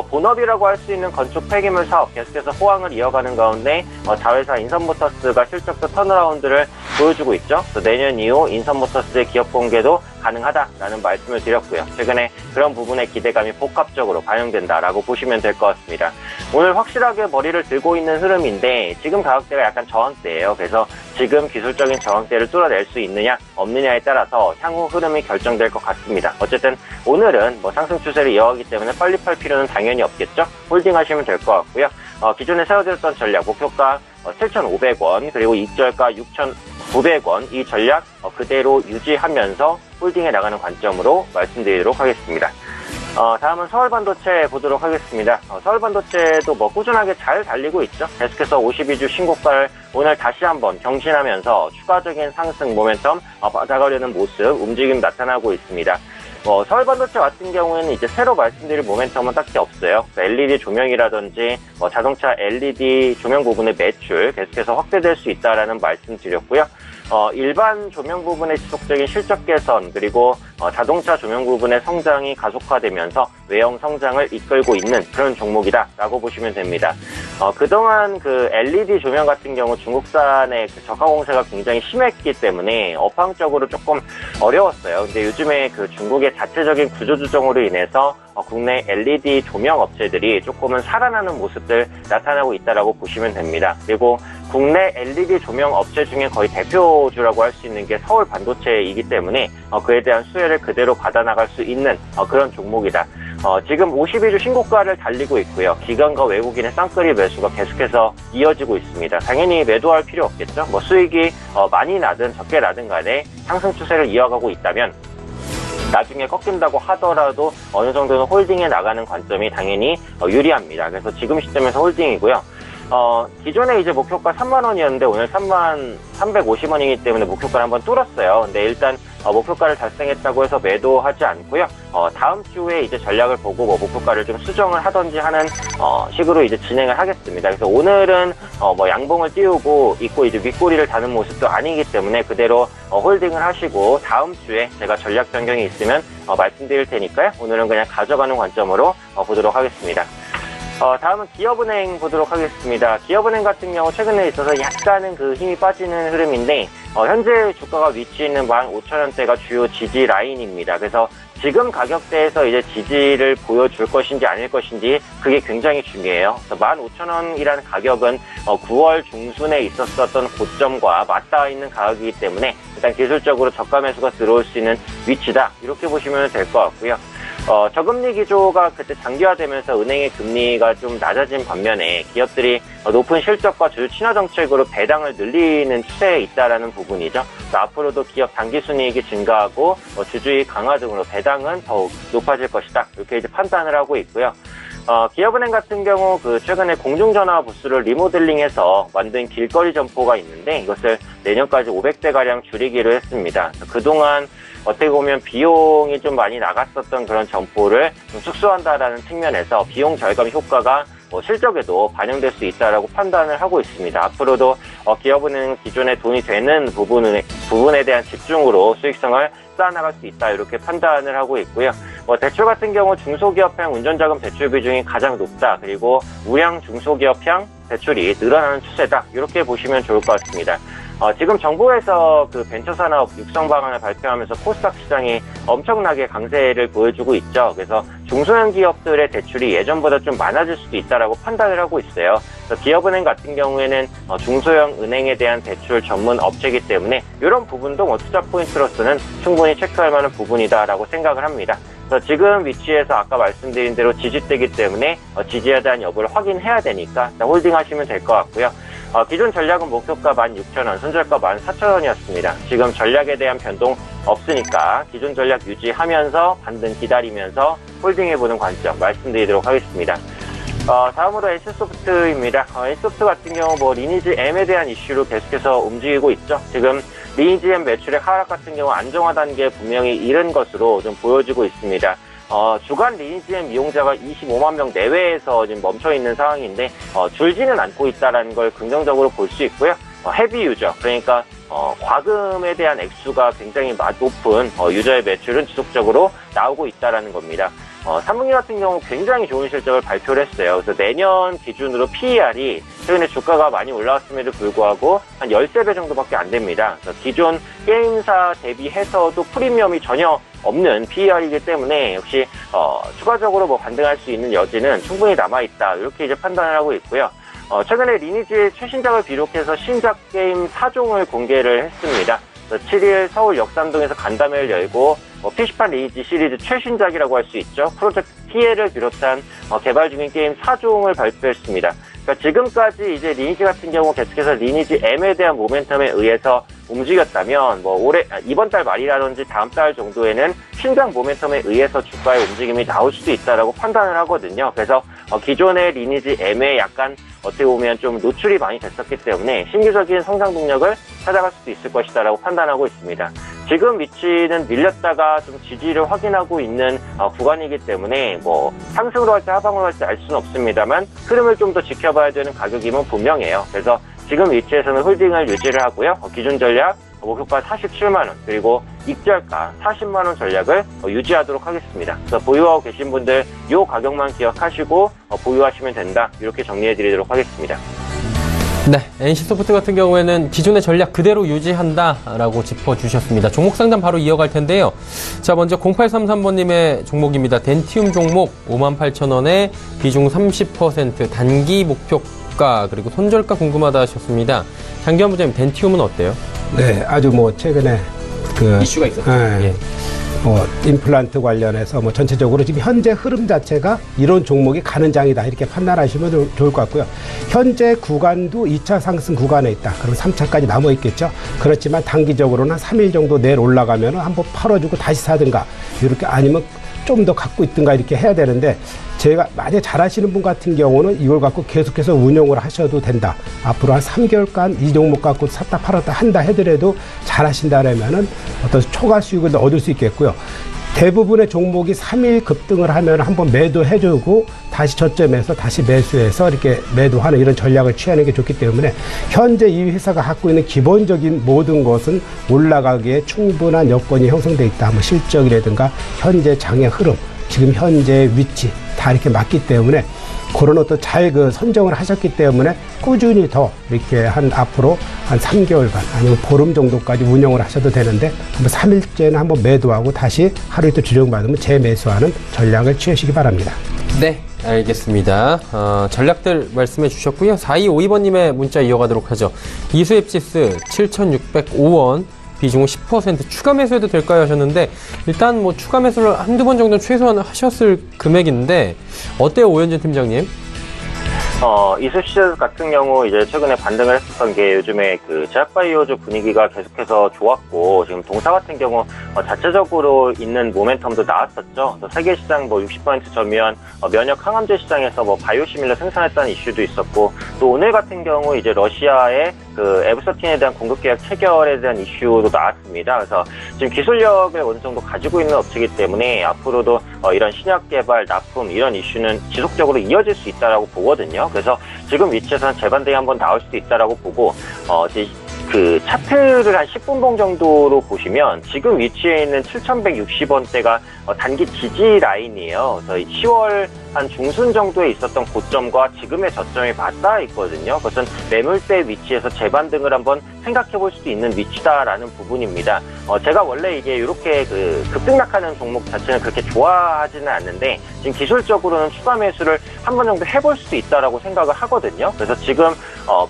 본업이라고 할 수 있는 건축 폐기물 사업 계속해서 호황을 이어가는 가운데 자회사 인선모터스가 실적도 턴어라운드를 보여주고 있죠. 또 내년 이후 인선모터스의 기업 공개도 가능하다라는 말씀을 드렸고요. 최근에 그런 부분의 기대감이 복합적으로 반영된다라고 보시면 될 것 같습니다. 오늘 확실하게 머리를 들고 있는 흐름인데 지금 가격대가 약간 저항대예요. 그래서 지금 기술적인 저항대를 뚫어낼 수 있느냐 없느냐에 따라서 향후 흐름이 결정될 것 같습니다. 어쨌든 오늘은 뭐 상승 추세를 이어가기 때문에 빨리 팔 필요는 당연히 없겠죠. 홀딩하시면 될 것 같고요. 기존에 세워드렸던 전략 목표가 7,500원 그리고 익절가 6,900원 이 전략 그대로 유지하면서 홀딩해 나가는 관점으로 말씀드리도록 하겠습니다. 다음은 서울반도체 보도록 하겠습니다. 서울반도체도 뭐 꾸준하게 잘 달리고 있죠. 계속해서 52주 신고가를 오늘 다시 한번 경신하면서 추가적인 상승 모멘텀 받아가려는 모습 움직임 나타나고 있습니다. 서울반도체 같은 경우에는 이제 새로 말씀드릴 모멘텀은 딱히 없어요. LED 조명이라든지 자동차 LED 조명 부분의 매출 계속해서 확대될 수 있다라는 말씀 드렸고요. 일반 조명 부분의 지속적인 실적 개선 그리고 자동차 조명 부분의 성장이 가속화되면서 외형 성장을 이끌고 있는 그런 종목이다라고 보시면 됩니다. 그동안 그 LED 조명 같은 경우 중국산의 그 저가 공세가 굉장히 심했기 때문에 업황적으로 조금 어려웠어요. 근데 요즘에 그 중국의 자체적인 구조조정으로 인해서 국내 LED 조명 업체들이 조금은 살아나는 모습들 나타나고 있다라고 보시면 됩니다. 그리고 국내 LED 조명 업체 중에 거의 대표주라고 할 수 있는 게 서울 반도체이기 때문에 그에 대한 수혜를 그대로 받아나갈 수 있는 그런 종목이다. 지금 52주 신고가를 달리고 있고요. 기관과 외국인의 쌍끌이 매수가 계속해서 이어지고 있습니다. 당연히 매도할 필요 없겠죠. 뭐 수익이 많이 나든 적게 나든 간에 상승 추세를 이어가고 있다면 나중에 꺾인다고 하더라도 어느 정도는 홀딩해 나가는 관점이 당연히 유리합니다. 그래서 지금 시점에서 홀딩이고요. 기존에 이제 목표가 3만원이었는데 오늘 3,350원이기 때문에 목표가를 한번 뚫었어요. 근데 일단 목표가를 달성했다고 해서 매도하지 않고요. 다음 주에 이제 전략을 보고 목표가를 좀 수정을 하던지 하는 식으로 이제 진행을 하겠습니다. 그래서 오늘은 양봉을 띄우고 있고 이제 윗꼬리를 다는 모습도 아니기 때문에 그대로 홀딩을 하시고 다음 주에 제가 전략 변경이 있으면 말씀드릴 테니까요. 오늘은 그냥 가져가는 관점으로 보도록 하겠습니다. 다음은 기업은행 보도록 하겠습니다. 기업은행 같은 경우 최근에 있어서 약간은 그 힘이 빠지는 흐름인데 현재 주가가 위치해 있는 15,000원대가 주요 지지 라인입니다. 그래서 지금 가격대에서 이제 지지를 보여줄 것인지 아닐 것인지 그게 굉장히 중요해요. 그래서 15,000원이라는 가격은 9월 중순에 있었던 고점과 맞닿아 있는 가격이기 때문에 일단 기술적으로 저가 매수가 들어올 수 있는 위치다. 이렇게 보시면 될 것 같고요. 저금리 기조가 그때 장기화되면서 은행의 금리가 좀 낮아진 반면에 기업들이 높은 실적과 주주 친화 정책으로 배당을 늘리는 추세에 있다라는 부분이죠. 앞으로도 기업 단기순이익이 증가하고 주주이익 강화 등으로 배당은 더욱 높아질 것이다. 이렇게 이제 판단을 하고 있고요. 기업은행 같은 경우 그 최근에 공중전화 부스를 리모델링해서 만든 길거리 점포가 있는데 이것을 내년까지 500대가량 줄이기로 했습니다. 그동안 어떻게 보면 비용이 좀 많이 나갔었던 그런 점포를 좀 축소한다라는 측면에서 비용 절감 효과가 실적에도 반영될 수 있다라고 판단을 하고 있습니다. 앞으로도 기업은행 기존에 돈이 되는 부분에 대한 집중으로 수익성을 쌓아나갈 수 있다 이렇게 판단을 하고 있고요. 대출 같은 경우 중소기업형 운전자금 대출 비중이 가장 높다. 그리고 우량 중소기업형 대출이 늘어나는 추세다. 이렇게 보시면 좋을 것 같습니다. 지금 정부에서 그 벤처산업 육성 방안을 발표하면서 코스닥 시장이 엄청나게 강세를 보여주고 있죠. 그래서 중소형 기업들의 대출이 예전보다 좀 많아질 수도 있다라고 판단을 하고 있어요. 그래서 기업은행 같은 경우에는 중소형 은행에 대한 대출 전문 업체이기 때문에 이런 부분도 투자 포인트로서는 충분히 체크할 만한 부분이다라고 생각을 합니다. 그래서 지금 위치에서 아까 말씀드린 대로 지지대이기 때문에 지지에 대한 여부를 확인해야 되니까 홀딩하시면 될 것 같고요. 기존 전략은 목표가 16,000원, 손절가 14,000원이었습니다. 지금 전략에 대한 변동 없으니까 기존 전략 유지하면서 반등 기다리면서 홀딩해보는 관점 말씀드리도록 하겠습니다. 다음으로 NC소프트입니다. N소프트 같은 경우 리니지 M에 대한 이슈로 계속해서 움직이고 있죠. 지금 리니지 M 매출액 하락 같은 경우 안정화 단계에 분명히 이른 것으로 좀 보여지고 있습니다. 주간 리니지 M 이용자가 25만 명 내외에서 지금 멈춰 있는 상황인데 줄지는 않고 있다는 걸 긍정적으로 볼 수 있고요. 헤비 유저, 그러니까 과금에 대한 액수가 굉장히 높은 유저의 매출은 지속적으로 나오고 있다는 겁니다. 3분기 같은 경우 굉장히 좋은 실적을 발표를 했어요. 그래서 내년 기준으로 PER이 최근에 주가가 많이 올라왔음에도 불구하고 한 13배 정도밖에 안 됩니다. 그래서 기존 게임사 대비해서도 프리미엄이 전혀 없는 PER이기 때문에 역시 추가적으로 반등할 수 있는 여지는 충분히 남아있다. 이렇게 이제 판단을 하고 있고요. 최근에 리니지의 최신작을 비롯해서 신작 게임 4종을 공개를 했습니다. 7일 서울 역삼동에서 간담회를 열고 PC판 리니지 시리즈 최신작이라고 할 수 있죠. 프로젝트 TL을 비롯한 개발 중인 게임 4종을 발표했습니다. 그러니까 지금까지 이제 리니지 같은 경우 계속해서 리니지 M에 대한 모멘텀에 의해서 움직였다면 이번 달 말이라든지 다음 달 정도에는 신작 모멘텀에 의해서 주가의 움직임이 나올 수도 있다라고 판단을 하거든요. 그래서 기존의 리니지 M에 약간 어떻게 보면 좀 노출이 많이 됐었기 때문에 신규적인 성장 동력을 찾아갈 수도 있을 것이다라고 판단하고 있습니다. 지금 위치는 밀렸다가 좀 지지를 확인하고 있는 구간이기 때문에 상승으로 할지 하방으로 할지 알 수는 없습니다만 흐름을 좀 더 지켜봐야 되는 가격임은 분명해요. 그래서 지금 위치에서는 홀딩을 유지를 하고요. 기준 전략 목표가 47만원 그리고 익절가 40만원 전략을 유지하도록 하겠습니다. 그래서 보유하고 계신 분들 이 가격만 기억하시고 보유하시면 된다. 이렇게 정리해드리도록 하겠습니다. 네, NC소프트 같은 경우에는 기존의 전략 그대로 유지한다라고 짚어주셨습니다. 종목 상담 바로 이어갈 텐데요. 자, 먼저 0833번님의 종목입니다. 덴티움 종목 58,000원에 비중 30% 단기 목표가 그리고 손절가 궁금하다 하셨습니다. 장기환 부장님, 덴티움은 어때요? 네, 아주 최근에 이슈가 있었죠. 예. 임플란트 관련해서 전체적으로 지금 현재 흐름 자체가 이런 종목이 가는 장이다 이렇게 판단하시면 좋을 것 같고요. 현재 구간도 2차 상승 구간에 있다. 그럼 3차까지 남아 있겠죠. 그렇지만 단기적으로는 3일 정도 내일 올라가면 한번 팔아주고 다시 사든가 이렇게 아니면 좀 더 갖고 있든가 이렇게 해야 되는데 제가 만약에 잘하시는 분 같은 경우는 이걸 갖고 계속해서 운용을 하셔도 된다. 앞으로 한 3개월간 이 종목 갖고 샀다 팔았다 한다 해더라도 잘하신다라면은 어떤 초과 수익을 얻을 수 있겠고요. 대부분의 종목이 3일 급등을 하면 한번 매도해주고 다시 저점에서 다시 매수해서 이렇게 매도하는 이런 전략을 취하는 게 좋기 때문에 현재 이 회사가 갖고 있는 기본적인 모든 것은 올라가기에 충분한 여건이 형성되어 있다. 실적이라든가 현재 장의 흐름, 지금 현재 위치 다 이렇게 맞기 때문에 그런 어떤 잘 선정을 하셨기 때문에 꾸준히 더 이렇게 앞으로 한 3개월간 아니면 보름 정도까지 운영을 하셔도 되는데 한번 3일째는 한번 매도하고 다시 하루 이틀 주력받으면 재매수하는 전략을 취하시기 바랍니다. 네, 알겠습니다. 전략들 말씀해 주셨고요. 4252번님의 문자 이어가도록 하죠. 이수앱시스 7,605원. 비중은 10% 추가 매수해도 될까요 하셨는데 일단 추가 매수를 한두 번 정도는 최소한 하셨을 금액인데 어때요, 오현준 팀장님? 이수시즈 같은 경우 이제 최근에 반등을 했었던 게 요즘에 제약바이오주 분위기가 계속해서 좋았고 지금 동사 같은 경우 자체적으로 있는 모멘텀도 나왔었죠. 세계 시장 60% 점유한 면역 항암제 시장에서 바이오시밀러 생산했다는 이슈도 있었고 또 오늘 같은 경우 이제 러시아의 에브서틴에 대한 공급 계약 체결에 대한 이슈도 나왔습니다. 그래서 지금 기술력을 어느 정도 가지고 있는 업체이기 때문에 앞으로도 이런 신약 개발, 납품 이런 이슈는 지속적으로 이어질 수 있다라고 보거든요. 그래서 지금 위치에서는 재반등이 한번 나올 수도 있다라고 보고 차트를 한 10분봉 정도로 보시면 지금 위치에 있는 7,160원대가 단기 지지 라인이에요. 그래서 10월 한 중순 정도에 있었던 고점과 지금의 저점이 맞닿아 있거든요. 그것은 매물대 위치에서 재반등을 한번 생각해 볼 수도 있는 위치다라는 부분입니다. 제가 원래 이게 이렇게 급등락하는 종목 자체는 그렇게 좋아하지는 않는데 지금 기술적으로는 추가 매수를 한 번 정도 해볼 수도 있다라고 생각을 하거든요. 그래서 지금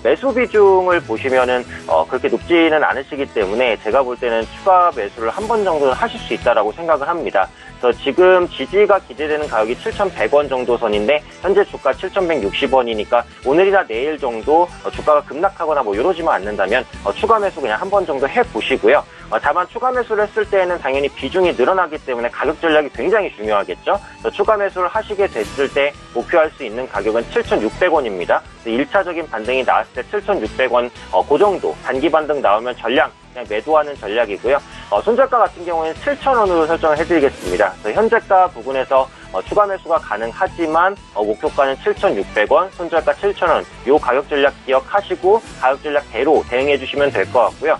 매수 비중을 보시면은 그렇게 높지는 않으시기 때문에 제가 볼 때는 추가 매수를 한 번 정도는 하실 수 있다라고 생각을 합니다. 그래서 지금 지지가 기대되는 가격이 7,100원 정도 선인데 현재 주가 7,160원이니까 오늘이나 내일 정도 주가가 급락하거나 뭐 이러지만 않는다면 추가 매수 그냥 한 번 정도 해보시고요. 다만 추가 매수를 했을 때에는 당연히 비중이 늘어나기 때문에 가격 전략이 굉장히 중요하겠죠. 추가 매수를 하시게 됐을 때 목표할 수 있는 가격은 7,600원입니다. 1차적인 반등이 나왔을 때 7,600원 그 정도 단기 반등 나오면 전량 그냥 매도하는 전략이고요. 손절가 같은 경우에는 7,000원으로 설정을 해드리겠습니다. 그래서 현재가 부근에서 추가 매수가 가능하지만 목표가는 7,600원, 손절가 7,000원 이 가격 전략 기억하시고 가격 전략대로 대응해 주시면 될 것 같고요.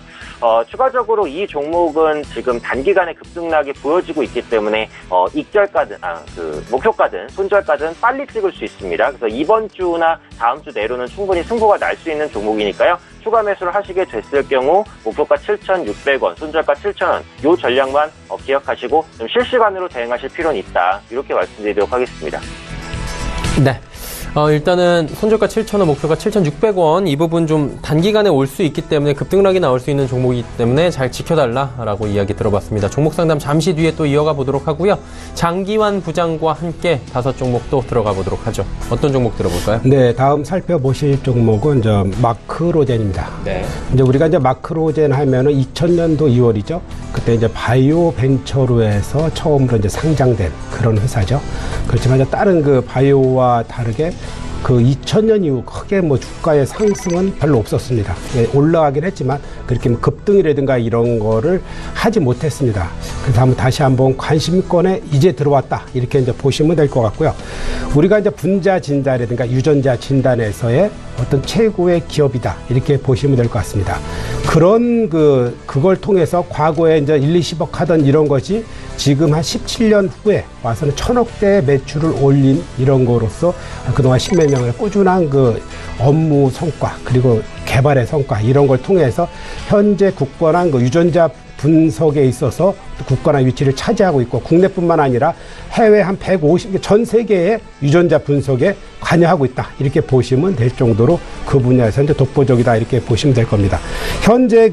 추가적으로 이 종목은 지금 단기간에 급등락이 보여지고 있기 때문에 익절가든 목표가든 손절가든 빨리 찍을 수 있습니다. 그래서 이번 주나 다음 주 내로는 충분히 승부가 날 수 있는 종목이니까요. 추가 매수를 하시게 됐을 경우 목표가 7,600원, 손절가 7,000원 이 전략만 기억하시고 좀 실시간으로 대응하실 필요는 있다. 이렇게 말씀드리도록 하겠습니다. 네. 일단은 손절가 7,000원, 목표가 7,600원 이 부분 좀 단기간에 올 수 있기 때문에 급등락이 나올 수 있는 종목이기 때문에 잘 지켜달라라고 이야기 들어봤습니다. 종목 상담 잠시 뒤에 또 이어가 보도록 하고요. 장기환 부장과 함께 5종목 또 들어가 보도록 하죠. 어떤 종목 들어볼까요? 네, 다음 살펴보실 종목은 마크로젠입니다. 네. 이제 우리가 이제 마크로젠 하면은 2000년도 2월이죠. 그때 이제 바이오 벤처로에서 처음으로 이제 상장된 그런 회사죠. 그렇지만 이제 다른 그 바이오와 다르게 그 2000년 이후 크게 뭐 주가의 상승은 별로 없었습니다. 예, 올라가긴 했지만 그렇게 뭐 급등이라든가 이런 거를 하지 못했습니다. 그래서 다시 한번 관심권에 이제 들어왔다 이렇게 이제 보시면 될 것 같고요. 우리가 이제 분자 진단이라든가 유전자 진단에서의 어떤 최고의 기업이다 이렇게 보시면 될 것 같습니다. 그런 그걸 통해서 과거에 이제 1, 20억 하던 이런 것이 지금 한 17년 후에 와서는 1,000억대 매출을 올린 이런 거로서 그동안 10몇 년의 꾸준한 그 업무 성과 그리고 개발의 성과 이런 걸 통해서 현재 굳건한 그 유전자 분석에 있어서 굳건한 위치를 차지하고 있고 국내뿐만 아니라 해외 한 150개 전 세계의 유전자 분석에 관여하고 있다 이렇게 보시면 될 정도로 그 분야에서 이제 독보적이다 이렇게 보시면 될 겁니다. 현재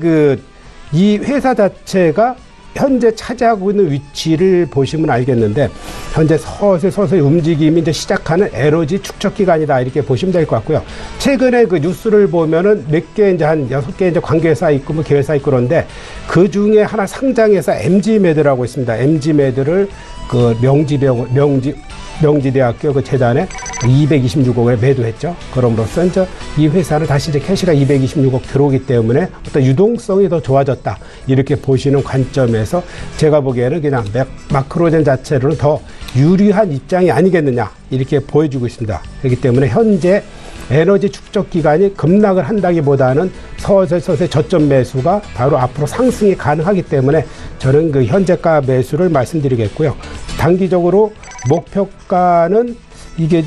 이 회사 자체가 현재 차지하고 있는 위치를 보시면 알겠는데 현재 서서히 움직임이 이제 시작하는 에너지 축적 기간이다 이렇게 보시면 될 것 같고요. 최근에 그 뉴스를 보면은 몇 개 이제 한 6개 이제 관계회사 있고 뭐 계열사 있고 그런데 그 중에 하나 상장회사 MG메드라고 있습니다. MG메드를 그 명지대학교 그 재단에 226억에 매도했죠. 그럼으로써 이제 이 회사는 다시 이제 캐시가 226억 들어오기 때문에 어떤 유동성이 더 좋아졌다. 이렇게 보시는 관점에서 제가 보기에는 그냥 마크로젠 자체로는 더 유리한 입장이 아니겠느냐. 이렇게 보여주고 있습니다. 그렇기 때문에 현재 에너지 축적 기간이 급락을 한다기보다는 서서히 저점 매수가 바로 앞으로 상승이 가능하기 때문에 저는 그 현재가 매수를 말씀드리겠고요. 단기적으로 목표가는 이게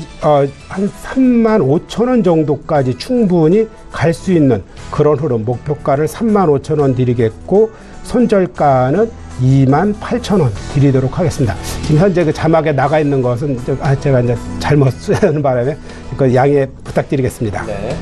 한 35,000원 정도까지 충분히 갈 수 있는 그런 흐름, 목표가를 35,000원 드리겠고 손절가는 28,000원 드리도록 하겠습니다. 지금 현재 그 자막에 나가 있는 것은 제가 이제 잘못 쓰는 바람에 그 양해 부탁드리겠습니다. 네.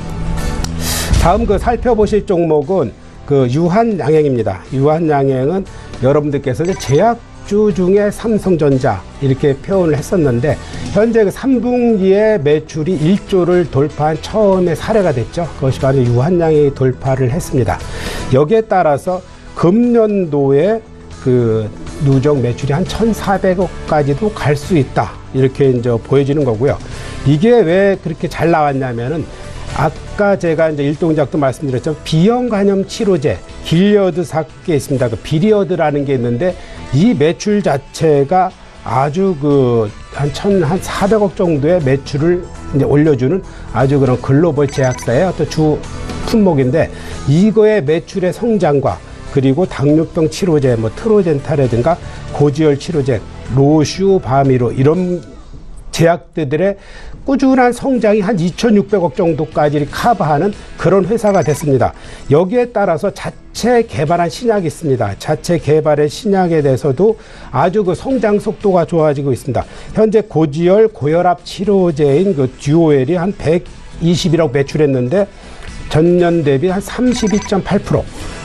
다음 그 살펴보실 종목은 그 유한양행입니다. 유한양행은 여러분들께서 이제 제약주 중에 삼성전자 이렇게 표현을 했었는데 현재 그 3분기에 매출이 1조를 돌파한 처음의 사례가 됐죠. 그것이 바로 유한양행이 돌파를 했습니다. 여기에 따라서 금년도에 그 누적 매출이 한 1,400억까지도 갈 수 있다. 이렇게 이제 보여지는 거고요. 이게 왜 그렇게 잘 나왔냐면은 아까 제가 이제 일동작도 말씀드렸죠. 비형 간염 치료제 길리어드사께 있습니다. 그 비리어드라는 게 있는데 이 매출 자체가 아주 한 400억 정도의 매출을 이제 올려주는 아주 그런 글로벌 제약사의 어떤 주 품목인데 이거의 매출의 성장과 그리고 당뇨병 치료제, 뭐 트로젠타라든가 고지혈 치료제, 로슈바미로 이런 제약들의 꾸준한 성장이 한 2,600억 정도까지 커버하는 그런 회사가 됐습니다. 여기에 따라서 자체 개발한 신약이 있습니다. 자체 개발의 신약에 대해서도 아주 그 성장 속도가 좋아지고 있습니다. 현재 고지혈 고혈압 치료제인 그 듀오엘이 한 121억 매출했는데 전년 대비 한 32.8%,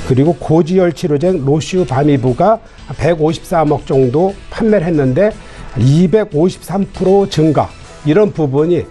그리고 고지혈 치료제 로슈바미브가 153억 정도 판매를 했는데 253% 증가, 이런 부분이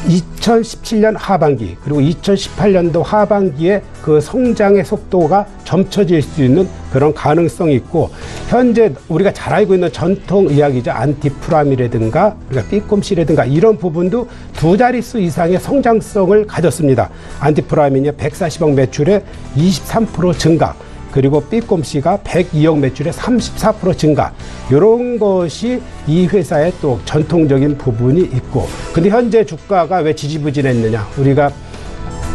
2017년 하반기 그리고 2018년도 하반기에 그 성장의 속도가 점쳐질 수 있는 그런 가능성이 있고, 현재 우리가 잘 알고 있는 전통 의학이죠. 안티프라미라든가 우리가 삐꼼씨라든가 이런 부분도 두 자릿수 이상의 성장성을 가졌습니다. 안티프라민이 140억 매출에 23% 증가, 그리고 삐꼼씨가 102억 매출에 34% 증가, 이런 것이 이 회사의 또 전통적인 부분이 있고, 근데 현재 주가가 왜 지지부진했느냐, 우리가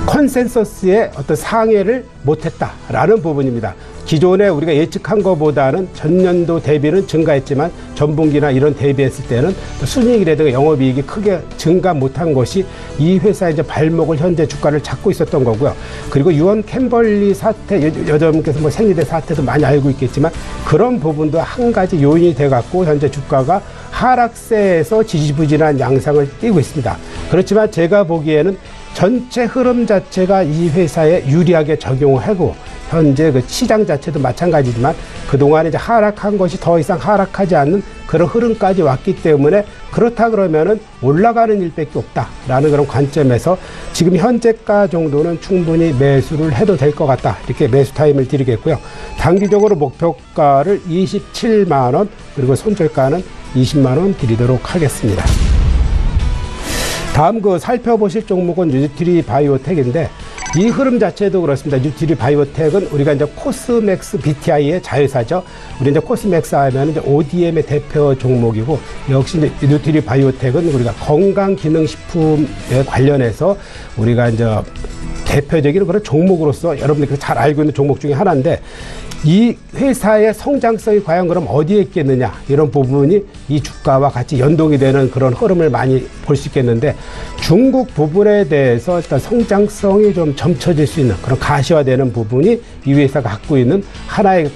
컨센서스의 어떤 상회를 못했다라는 부분입니다. 기존에 우리가 예측한 것보다는 전년도 대비는 증가했지만 전분기나 이런 대비했을 때는 순이익이라든가 영업이익이 크게 증가 못한 것이 이 회사의 이제 발목을 현재 주가를 잡고 있었던 거고요. 그리고 유언 캠벌리 사태, 여러분께서 뭐 생리대 사태도 많이 알고 있겠지만 그런 부분도 한 가지 요인이 돼갖고 현재 주가가 하락세에서 지지부진한 양상을 띠고 있습니다. 그렇지만 제가 보기에는 전체 흐름 자체가 이 회사에 유리하게 적용을 하고, 현재 그 시장 자체도 마찬가지지만 그동안 이제 하락한 것이 더 이상 하락하지 않는 그런 흐름까지 왔기 때문에, 그렇다 그러면은 올라가는 일밖에 없다라는 그런 관점에서 지금 현재가 정도는 충분히 매수를 해도 될 것 같다, 이렇게 매수 타임을 드리겠고요. 단기적으로 목표가를 27만 원, 그리고 손절가는 20만 원 드리도록 하겠습니다. 다음 그 살펴보실 종목은 뉴트리 바이오텍인데, 이 흐름 자체도 그렇습니다. 뉴트리 바이오텍은 우리가 이제 코스맥스 BTI의 자회사죠. 우리 이제 코스맥스 하면 이제 ODM의 대표 종목이고, 역시 이제 뉴트리 바이오텍은 우리가 건강기능식품에 관련해서 우리가 이제 대표적인 그런 종목으로서 여러분들이 잘 알고 있는 종목 중에 하나인데, 이 회사의 성장성이 과연 그럼 어디에 있겠느냐, 이런 부분이 이 주가와 같이 연동이 되는 그런 흐름을 많이 볼 수 있겠는데, 중국 부분에 대해서 일단 성장성이 좀 점쳐질 수 있는 그런 가시화되는 부분이 이 회사가 갖고 있는 하나의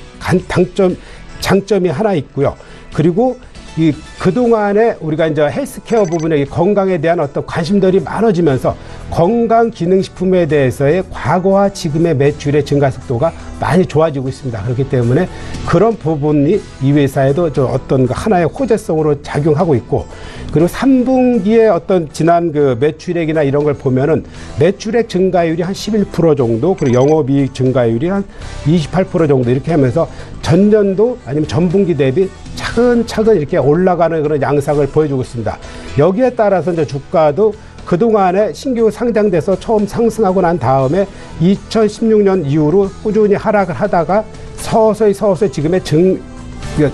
장점이 하나 있고요. 그리고 이 그동안에 우리가 이제 헬스케어 부분에 건강에 대한 어떤 관심들이 많아지면서 건강기능식품에 대해서의 과거와 지금의 매출의 증가 속도가 많이 좋아지고 있습니다. 그렇기 때문에 그런 부분이 이 회사에도 좀 어떤 하나의 호재성으로 작용하고 있고, 그리고 3분기에 어떤 지난 그 매출액이나 이런 걸 보면은 매출액 증가율이 한 11% 정도, 그리고 영업이익 증가율이 한 28% 정도 이렇게 하면서 전년도 아니면 전분기 대비 차근차근 이렇게 올라가는 그런 양상을 보여주고 있습니다. 여기에 따라서 이제 주가도 그동안에 신규 상장돼서 처음 상승하고 난 다음에 2016년 이후로 꾸준히 하락을 하다가 서서히 지금의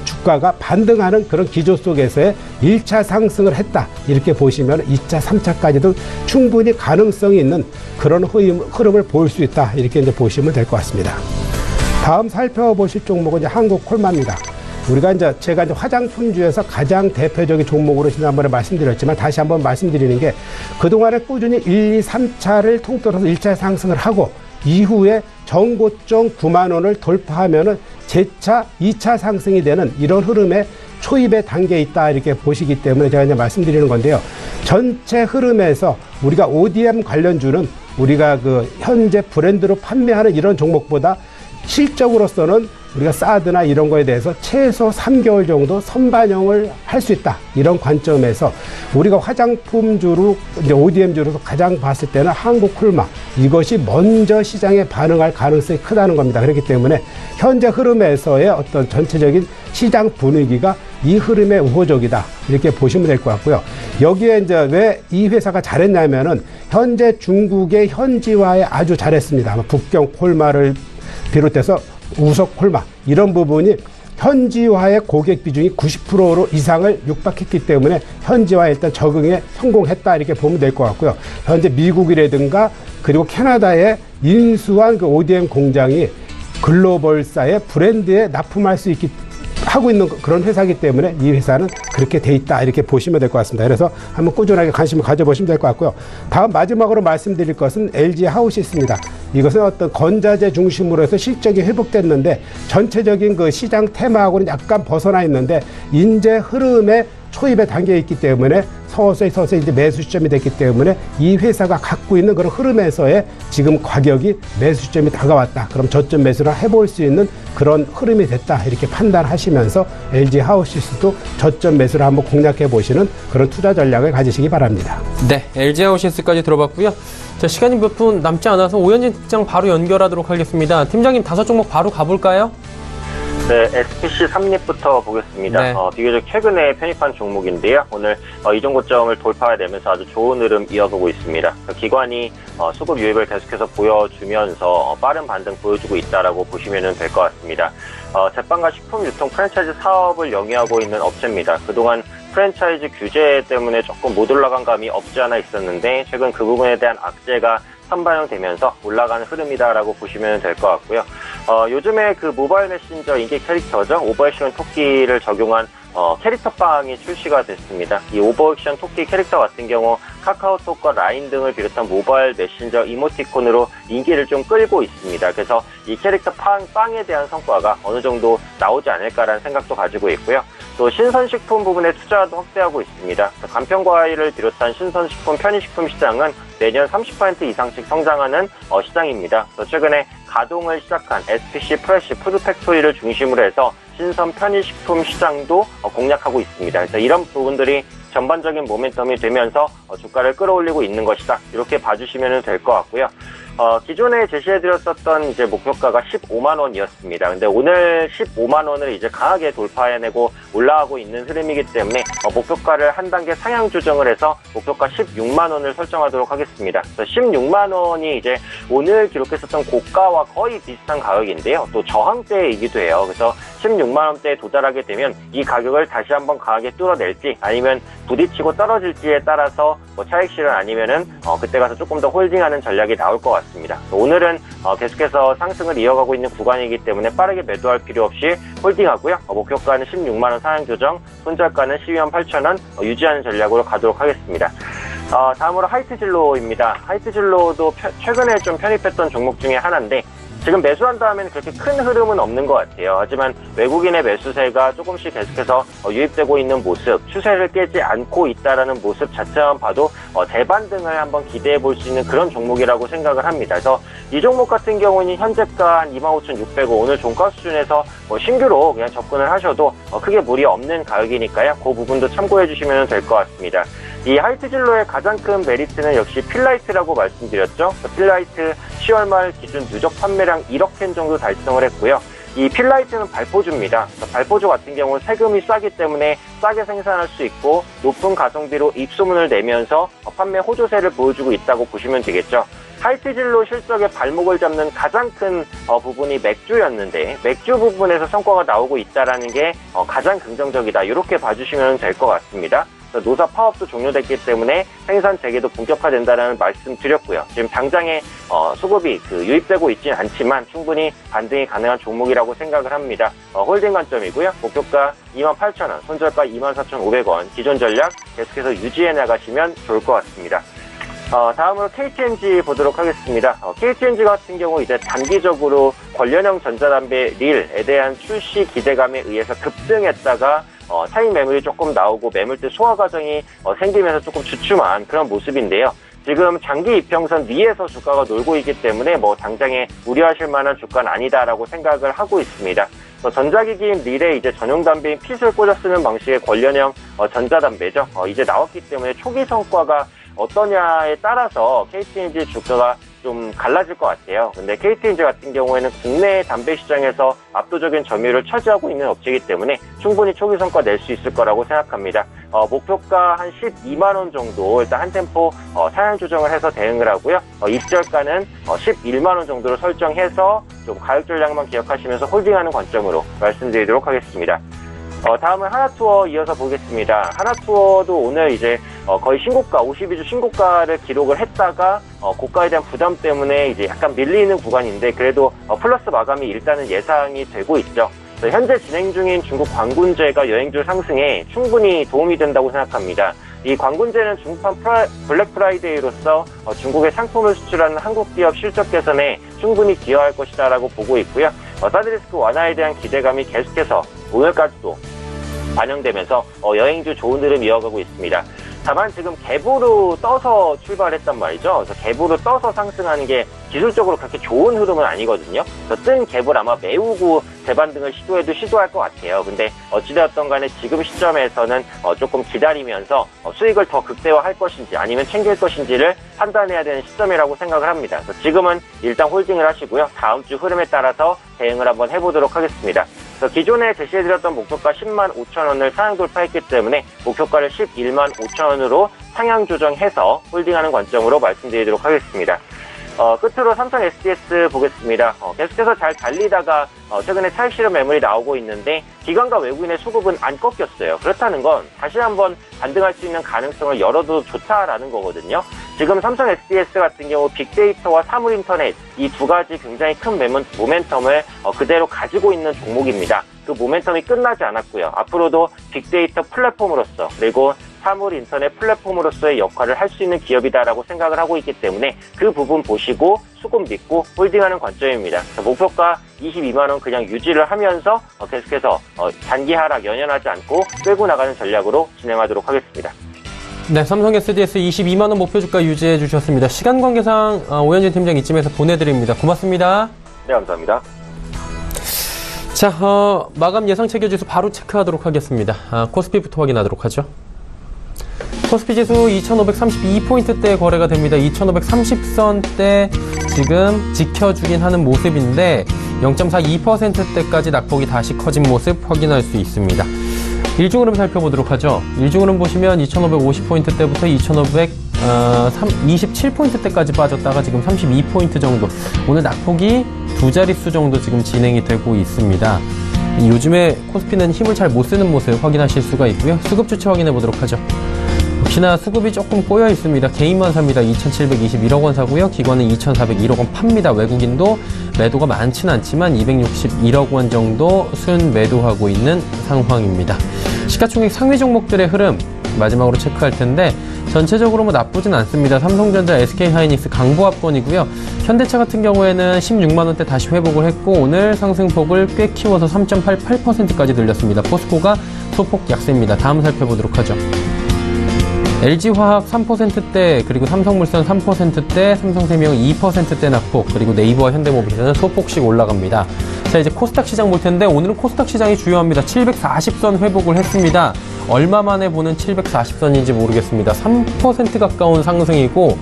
주가가 반등하는 그런 기조 속에서의 1차 상승을 했다, 이렇게 보시면 2차, 3차까지도 충분히 가능성이 있는 그런 흐름을 볼 수 있다, 이렇게 이제 보시면 될 것 같습니다. 다음 살펴보실 종목은 이제 한국콜마입니다. 우리가 제가 화장품주에서 가장 대표적인 종목으로 지난번에 말씀드렸지만 다시 한번 말씀드리는 게, 그동안에 꾸준히 1, 2, 3차를 통틀어서 1차 상승을 하고 이후에 전고점 9만 원을 돌파하면은 재차 2차 상승이 되는 이런 흐름의 초입의 단계에 있다, 이렇게 보시기 때문에 제가 이제 말씀드리는 건데요. 전체 흐름에서 우리가 ODM 관련주는 우리가 그 현재 브랜드로 판매하는 이런 종목보다 실적으로서는 우리가 사드나 이런 거에 대해서 최소 3개월 정도 선반영을 할 수 있다, 이런 관점에서 우리가 화장품주로 이제 ODM주로서 가장 봤을 때는 한국콜마, 이것이 먼저 시장에 반응할 가능성이 크다는 겁니다. 그렇기 때문에 현재 흐름에서의 어떤 전체적인 시장 분위기가 이 흐름에 우호적이다, 이렇게 보시면 될 것 같고요. 여기에 이제 왜 이 회사가 잘했냐면은 현재 중국의 현지화에 아주 잘했습니다. 북경 콜마를 비롯해서 우석 콜마, 이런 부분이 현지화의 고객 비중이 90% 이상을 육박했기 때문에 현지화에 일단 적응에 성공했다, 이렇게 보면 될 것 같고요. 현재 미국이라든가 그리고 캐나다에 인수한 그 ODM 공장이 글로벌사의 브랜드에 납품할 수 하고 있는 그런 회사이기 때문에 이 회사는 그렇게 돼 있다, 이렇게 보시면 될 것 같습니다. 그래서 한번 꾸준하게 관심을 가져보시면 될 것 같고요. 다음 마지막으로 말씀드릴 것은 LG 하우시스입니다. 이것은 어떤 건자재 중심으로 해서 실적이 회복됐는데 전체적인 그 시장 테마하고는 약간 벗어나 있는데, 인재 흐름에 초입에 담겨 있기 때문에 서서히 이제 매수 시점이 됐기 때문에 이 회사가 갖고 있는 그런 흐름에서의 지금 가격이 매수 시점이 다가왔다. 그럼 저점 매수를 해볼 수 있는 그런 흐름이 됐다. 이렇게 판단하시면서 LG 하우시스도 저점 매수를 한번 공략해 보시는 그런 투자 전략을 가지시기 바랍니다. 네, LG 하우시스까지 들어봤고요. 자, 시간이 몇 분 남지 않아서 오현진 팀장 바로 연결하도록 하겠습니다. 팀장님 5종목 바로 가볼까요? 네, SPC 삼립부터 보겠습니다. 네. 비교적 최근에 편입한 종목인데요. 오늘 이전 고점을 돌파해내면서 아주 좋은 흐름 이어가고 있습니다. 기관이 수급 유입을 계속해서 보여주면서 빠른 반등 보여주고 있다라고 보시면 될 것 같습니다. 제빵과 식품 유통 프랜차이즈 사업을 영위하고 있는 업체입니다. 그동안 프랜차이즈 규제 때문에 조금 못 올라간 감이 없지 않아 있었는데 최근 그 부분에 대한 악재가 선반영되면서 올라가는 흐름이다라고 보시면 될 것 같고요. 요즘에 그 모바일 메신저 인기 캐릭터죠. 오버액션 토끼를 적용한 캐릭터빵이 출시가 됐습니다. 이 오버액션 토끼 캐릭터 같은 경우 카카오톡과 라인 등을 비롯한 모바일 메신저 이모티콘으로 인기를 좀 끌고 있습니다. 그래서 이 캐릭터 빵에 대한 성과가 어느 정도 나오지 않을까라는 생각도 가지고 있고요. 또 신선식품 부분에 투자도 확대하고 있습니다. 간편과일을 비롯한 신선식품, 편의식품 시장은 내년 30% 이상씩 성장하는 시장입니다. 최근에 가동을 시작한 SPC 프레시 푸드팩토리를 중심으로 해서 신선 편의식품 시장도 공략하고 있습니다. 그래서 이런 부분들이 전반적인 모멘텀이 되면서 주가를 끌어올리고 있는 것이다. 이렇게 봐주시면 될 것 같고요. 기존에 제시해드렸었던 이제 목표가가 15만 원이었습니다. 근데 오늘 15만 원을 이제 강하게 돌파해내고 올라가고 있는 흐름이기 때문에 목표가를 한 단계 상향 조정을 해서 목표가 16만 원을 설정하도록 하겠습니다. 그래서 16만 원이 이제 오늘 기록했었던 고가와 거의 비슷한 가격인데요. 또 저항대이기도 해요. 그래서 16만 원대에 도달하게 되면 이 가격을 다시 한번 강하게 뚫어낼지 아니면 부딪히고 떨어질지에 따라서 차익 실현 아니면은 그때 가서 조금 더 홀딩하는 전략이 나올 것 같습니다. 오늘은 계속해서 상승을 이어가고 있는 구간이기 때문에 빠르게 매도할 필요 없이 홀딩하고요. 목표가는 16만 원 상향 조정, 손절가는 12만 8천 원 유지하는 전략으로 가도록 하겠습니다. 다음으로 하이트진로입니다. 하이트진로도 최근에 좀 편입했던 종목 중에 하나인데 지금 매수한 다음에는 그렇게 큰 흐름은 없는 것 같아요. 하지만 외국인의 매수세가 조금씩 계속해서 유입되고 있는 모습, 추세를 깨지 않고 있다라는 모습 자체만 봐도 대반등을 한번 기대해 볼 수 있는 그런 종목이라고 생각을 합니다. 그래서 이 종목 같은 경우는 현재가 한 25,600원, 오늘 종가 수준에서 신규로 그냥 접근을 하셔도 크게 무리 없는 가격이니까요. 그 부분도 참고해 주시면 될 것 같습니다. 이 하이트진로의 가장 큰 메리트는 역시 필라이트라고 말씀드렸죠. 필라이트 10월 말 기준 누적 판매량 1억 캔 정도 달성을 했고요. 이 필라이트는 발포주입니다. 발포주 같은 경우는 세금이 싸기 때문에 싸게 생산할 수 있고 높은 가성비로 입소문을 내면서 판매 호조세를 보여주고 있다고 보시면 되겠죠. 하이트진로 실적의 발목을 잡는 가장 큰 부분이 맥주였는데 맥주 부분에서 성과가 나오고 있다는 게 가장 긍정적이다. 이렇게 봐주시면 될 것 같습니다. 노사 파업도 종료됐기 때문에 생산 재개도 본격화된다는 말씀 드렸고요. 지금 당장에 수급이 유입되고 있지는 않지만 충분히 반등이 가능한 종목이라고 생각을 합니다. 홀딩 관점이고요. 목표가 28,000원, 손절가 24,500원, 기존 전략 계속해서 유지해 나가시면 좋을 것 같습니다. 다음으로 KTNG 보도록 하겠습니다. KTNG 같은 경우 이제 단기적으로 관련형 전자담배 릴에 대한 출시 기대감에 의해서 급등했다가 차익 매물이 조금 나오고 매물대 소화 과정이 생기면서 조금 주춤한 그런 모습인데요. 지금 장기 이평선 위에서 주가가 놀고 있기 때문에 당장에 우려하실 만한 주가는 아니다라고 생각을 하고 있습니다. 전자기기인 릴에 이제 전용 담배인 핏을 꽂아 쓰는 방식의 관련형 전자담배죠. 이제 나왔기 때문에 초기 성과가 어떠냐에 따라서 KTNG 주가가 좀 갈라질 것 같아요. 근데 KTNG 같은 경우에는 국내 담배 시장에서 압도적인 점유율을 차지하고 있는 업체이기 때문에 충분히 초기 성과 낼 수 있을 거라고 생각합니다. 목표가 한 12만 원 정도 일단 한 템포 상향 조정을 해서 대응을 하고요. 입절가는 11만 원 정도로 설정해서 좀 가격 전략만 기억하시면서 홀딩하는 관점으로 말씀드리도록 하겠습니다. 다음은 하나투어 이어서 보겠습니다. 하나투어도 오늘 이제 거의 신고가, 52주 신고가를 기록을 했다가 고가에 대한 부담 때문에 이제 약간 밀리는 구간인데 그래도 플러스 마감이 일단은 예상이 되고 있죠. 현재 진행 중인 중국 관군제가 여행주 상승에 충분히 도움이 된다고 생각합니다. 이 관군제는 중국판 블랙 프라이데이로서 중국에 상품을 수출하는 한국 기업 실적 개선에 충분히 기여할 것이다라고 보고 있고요. 사드 리스크 완화에 대한 기대감이 계속해서 오늘까지도 반영되면서 여행주 좋은 흐름 이어가고 있습니다. 다만 지금 갭으로 떠서 출발했단 말이죠. 그래서 갭으로 떠서 상승하는 게 기술적으로 그렇게 좋은 흐름은 아니거든요. 그래서 뜬 갭을 아마 메우고 재반등을 시도해도 시도할 것 같아요. 근데 어찌되었던 간에 지금 시점에서는 조금 기다리면서 수익을 더 극대화할 것인지 아니면 챙길 것인지를 판단해야 되는 시점이라고 생각을 합니다. 그래서 지금은 일단 홀딩을 하시고요. 다음 주 흐름에 따라서 대응을 한번 해보도록 하겠습니다. 그래서 기존에 제시해드렸던 목표가 10만 5천 원을 상향 돌파했기 때문에 목표가를 11만 5천 원으로 상향 조정해서 홀딩하는 관점으로 말씀드리도록 하겠습니다. 끝으로 삼성 SDS 보겠습니다. 계속해서 잘 달리다가 최근에 차익 실현 매물이 나오고 있는데 기관과 외국인의 수급은 안 꺾였어요. 그렇다는 건 다시 한번 반등할 수 있는 가능성을 열어도 좋다라는 거거든요. 지금 삼성 SDS 같은 경우 빅데이터와 사물인터넷 이 두 가지 굉장히 큰 모멘텀을 그대로 가지고 있는 종목입니다. 그 모멘텀이 끝나지 않았고요. 앞으로도 빅데이터 플랫폼으로서 그리고 사물 인터넷 플랫폼으로서의 역할을 할 수 있는 기업이다라고 생각을 하고 있기 때문에 그 부분 보시고 수급 믿고 홀딩하는 관점입니다. 목표가 22만 원 그냥 유지를 하면서 계속해서 단기 하락 연연하지 않고 끌고 나가는 전략으로 진행하도록 하겠습니다. 네, 삼성 SDS 22만 원 목표 주가 유지해 주셨습니다. 시간 관계상 오현진 팀장 이쯤에서 보내드립니다. 고맙습니다. 네, 감사합니다. 자, 마감 예상 체결지수 바로 체크하도록 하겠습니다. 코스피부터 확인하도록 하죠. 코스피 지수 2532포인트대 거래가 됩니다. 2530선대 지금 지켜주긴 하는 모습인데 0.42%대까지 낙폭이 다시 커진 모습 확인할 수 있습니다. 일중흐름 살펴보도록 하죠. 일중흐름 보시면 2550포인트대부터 2527포인트대까지 빠졌다가 지금 32포인트 정도. 오늘 낙폭이 두 자릿수 정도 지금 진행이 되고 있습니다. 요즘에 코스피는 힘을 잘 못 쓰는 모습 확인하실 수가 있고요. 수급 주체 확인해 보도록 하죠. 역시나 수급이 조금 꼬여 있습니다. 개인만 삽니다. 2,721억 원 사고요. 기관은 2,401억 원 팝니다. 외국인도 매도가 많지는 않지만 261억 원 정도 순 매도하고 있는 상황입니다. 시가총액 상위 종목들의 흐름 마지막으로 체크할 텐데 전체적으로 뭐 나쁘진 않습니다. 삼성전자, SK하이닉스 강보합권이고요. 현대차 같은 경우에는 16만 원대 다시 회복을 했고 오늘 상승폭을 꽤 키워서 3.88%까지 늘렸습니다. 포스코가 소폭 약세입니다. 다음 살펴보도록 하죠. LG화학 3%대, 그리고 삼성물산 3%대, 삼성생명 2%대 낙폭, 그리고 네이버와 현대모비스는 소폭씩 올라갑니다. 자, 이제 코스닥 시장 볼 텐데 오늘은 코스닥 시장이 주요합니다. 740선 회복을 했습니다. 얼마 만에 보는 740선인지 모르겠습니다. 3% 가까운 상승이고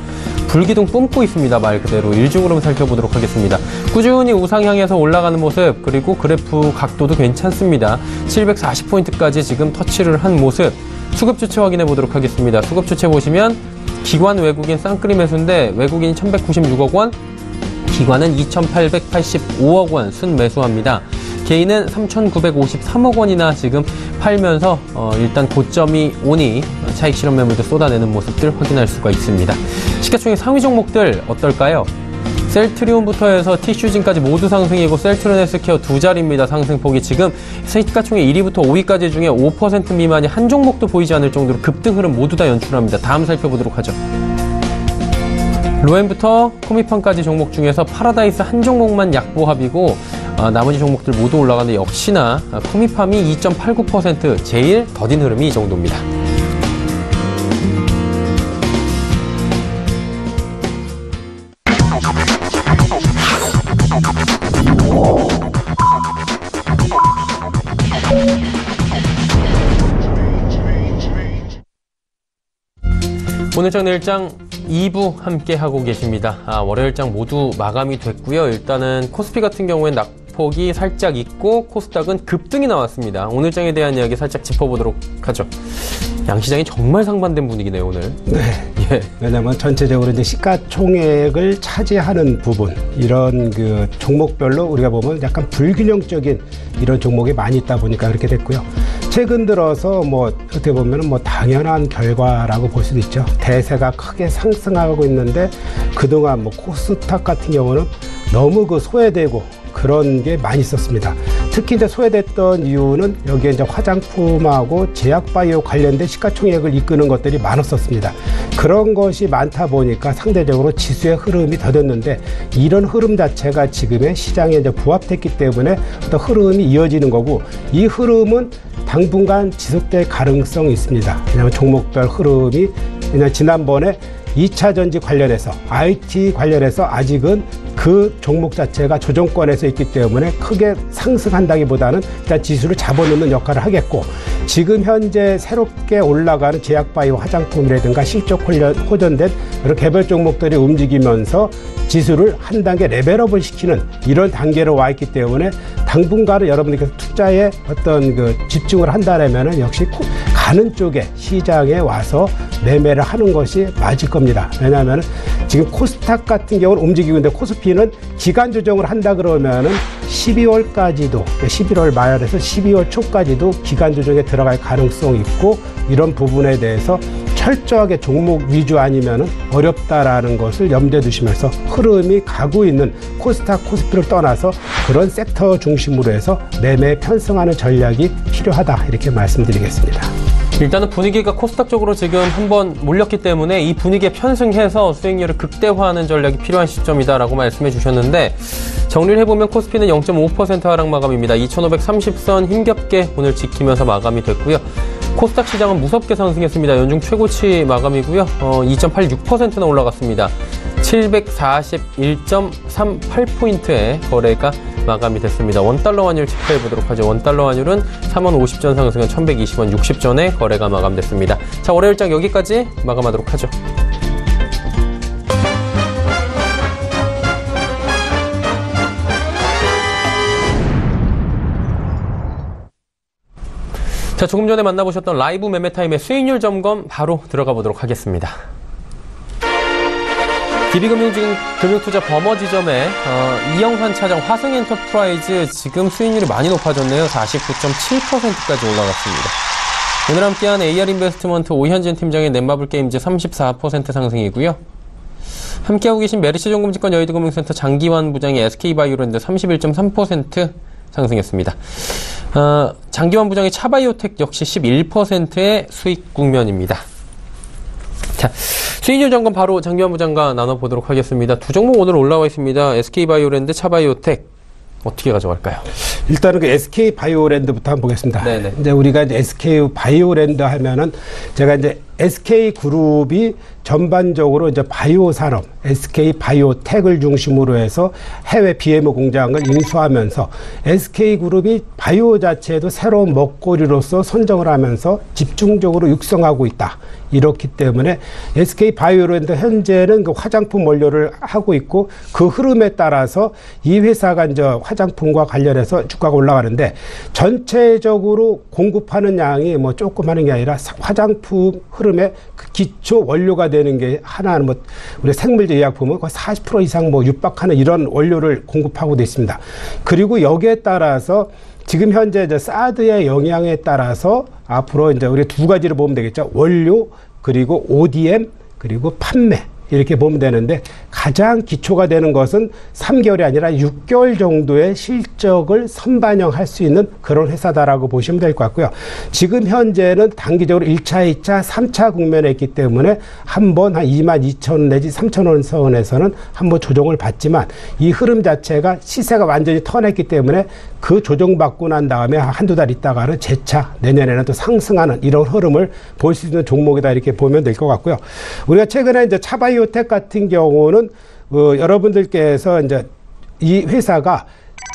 불기둥 뿜고 있습니다. 말 그대로 일중으로 살펴보도록 하겠습니다. 꾸준히 우상향해서 올라가는 모습, 그리고 그래프 각도도 괜찮습니다. 740포인트까지 지금 터치를 한 모습. 수급 주체 확인해 보도록 하겠습니다. 수급 주체 보시면 기관 외국인 쌍끌이 매수인데 외국인이 1,196억 원, 기관은 2,885억 원 순 매수합니다. 개인은 3,953억 원이나 지금 팔면서 일단 고점이 오니 차익 실현 매물도 쏟아내는 모습들 확인할 수가 있습니다. 시가총액 상위 종목들 어떨까요? 셀트리온부터 해서 티슈진까지 모두 상승이고 셀트리온 헬스케어 두 자리입니다. 상승폭이 지금 시가총액 1위부터 5위까지 중에 5% 미만이 한 종목도 보이지 않을 정도로 급등 흐름 모두 다 연출합니다. 다음 살펴보도록 하죠. 로엔부터 코미판까지 종목 중에서 파라다이스 한 종목만 약보합이고 나머지 종목들 모두 올라가는데 역시나 코미팜이 2.89% 제일 더딘 흐름이 이 정도입니다. 오늘장 내일장 2부 함께 하고 계십니다. 월요일장 모두 마감이 됐고요. 일단은 코스피 같은 경우엔 낙폭이 살짝 있고 코스닥은 급등이 나왔습니다. 오늘장에 대한 이야기 살짝 짚어보도록 하죠. 양시장이 정말 상반된 분위기네요, 오늘. 네. 예. 왜냐하면 전체적으로 이제 시가총액을 차지하는 부분, 이런 그 종목별로 우리가 보면 약간 불균형적인 이런 종목이 많이 있다 보니까 그렇게 됐고요. 최근 들어서 뭐 어떻게 보면 뭐 당연한 결과라고 볼 수도 있죠. 대세가 크게 상승하고 있는데 그동안 뭐 코스닥 같은 경우는 너무 그 소외되고 그런 게 많이 있었습니다. 특히 이제 소외됐던 이유는 여기에 이제 화장품하고 제약바이오 관련된 시가총액을 이끄는 것들이 많았었습니다. 그런 것이 많다 보니까 상대적으로 지수의 흐름이 더뎠는데 이런 흐름 자체가 지금의 시장에 이제 부합됐기 때문에 어떤 흐름이 이어지는 거고 이 흐름은 당분간 지속될 가능성이 있습니다. 왜냐하면 종목별 흐름이 그냥 지난번에 2차 전지 관련해서 IT 관련해서 아직은 그 종목 자체가 조정권에서 있기 때문에 크게 상승한다기보다는 일단 지수를 잡아놓는 역할을 하겠고, 지금 현재 새롭게 올라가는 제약바이오 화장품이라든가 실적 호전된 여러 개별 종목들이 움직이면서 지수를 한 단계 레벨업을 시키는 이런 단계로 와 있기 때문에 당분간은 여러분들께서 투자에 어떤 그 집중을 한다면은 역시 가는 쪽에 시장에 와서 매매를 하는 것이 맞을 겁니다. 왜냐하면 지금 코스닥 같은 경우는 움직이고 있는데 코스피는 기간 조정을 한다 그러면은 12월까지도 11월 말에서 12월 초까지도 기간 조정에 들어갈 가능성이 있고, 이런 부분에 대해서 철저하게 종목 위주 아니면은 어렵다라는 것을 염두에 두시면서 흐름이 가고 있는 코스닥, 코스피를 떠나서 그런 섹터 중심으로 해서 매매 편성하는 전략이 필요하다, 이렇게 말씀드리겠습니다. 일단은 분위기가 코스닥 쪽으로 지금 한번 몰렸기 때문에 이 분위기에 편승해서 수익률을 극대화하는 전략이 필요한 시점이다라고 말씀해 주셨는데, 정리를 해보면 코스피는 0.5% 하락 마감입니다. 2530선 힘겹게 오늘 지키면서 마감이 됐고요. 코스닥 시장은 무섭게 상승했습니다. 연중 최고치 마감이고요. 2.86%나 올라갔습니다. 741.38포인트의 거래가 마감이 됐습니다. 원달러 환율 체크해 보도록 하죠. 원달러 환율은 3원 50전 상승은 1120원 60전에 거래가 마감됐습니다. 자, 월요일장 여기까지 마감하도록 하죠. 자, 조금 전에 만나보셨던 라이브 매매타임의 수익률 점검 바로 들어가 보도록 하겠습니다. DB금융 금융투자 버머지점의 이영환 차장 화승엔터프라이즈 지금 수익률이 많이 높아졌네요. 49.7%까지 올라갔습니다. 오늘 함께한 AR인베스트먼트 오현진 팀장의 넷마블게임즈 34% 상승이고요. 함께하고 계신 메리츠증권증권 여의도금융센터 장기환 부장의 SK바이오랜드 31.3% 상승했습니다. 장기환 부장의 차바이오텍 역시 11%의 수익 국면입니다. 자, 수익률 점검 바로 장기환 부장과 나눠보도록 하겠습니다. 두 종목 오늘 올라와 있습니다. SK바이오랜드, 차바이오텍 어떻게 가져갈까요? 일단은 그 SK바이오랜드부터 한번 보겠습니다. 네네. 이제 우리가 이제 SK바이오랜드 하면은 제가 이제 SK그룹이 전반적으로 이제 바이오 산업, SK바이오텍을 중심으로 해서 해외 BMO 공장을 인수하면서 SK그룹이 바이오 자체도 새로운 먹거리로서 선정을 하면서 집중적으로 육성하고 있다. 이렇기 때문에 SK바이오랜드 현재는 그 화장품 원료를 하고 있고, 그 흐름에 따라서 이 회사가 이제 화장품과 관련해서 주가가 올라가는데, 전체적으로 공급하는 양이 뭐 조금 하는 게 아니라 화장품 흐름에 그 기초 원료가 되는 게 하나는 뭐 우리 생물제 의약품은 거의 40% 이상 뭐 육박하는 이런 원료를 공급하고 있습니다. 그리고 여기에 따라서 지금 현재 이제 사드의 영향에 따라서 앞으로 이제 우리 두 가지를 보면 되겠죠. 원료, 그리고 ODM, 그리고 판매. 이렇게 보면 되는데, 가장 기초가 되는 것은 3개월이 아니라 6개월 정도의 실적을 선반영할 수 있는 그런 회사다라고 보시면 될 것 같고요. 지금 현재는 단기적으로 1차, 2차, 3차 국면에 있기 때문에 한번 한 22,000원 내지 3,000원 선에서는 한번 조정을 받지만, 이 흐름 자체가 시세가 완전히 턴했기 때문에 그 조정받고 난 다음에 한두 달 있다가는 재차 내년에는 또 상승하는 이런 흐름을 볼 수 있는 종목이다, 이렇게 보면 될 것 같고요. 우리가 최근에 이제 차바이오텍 같은 경우는 여러분들께서 이제 이 회사가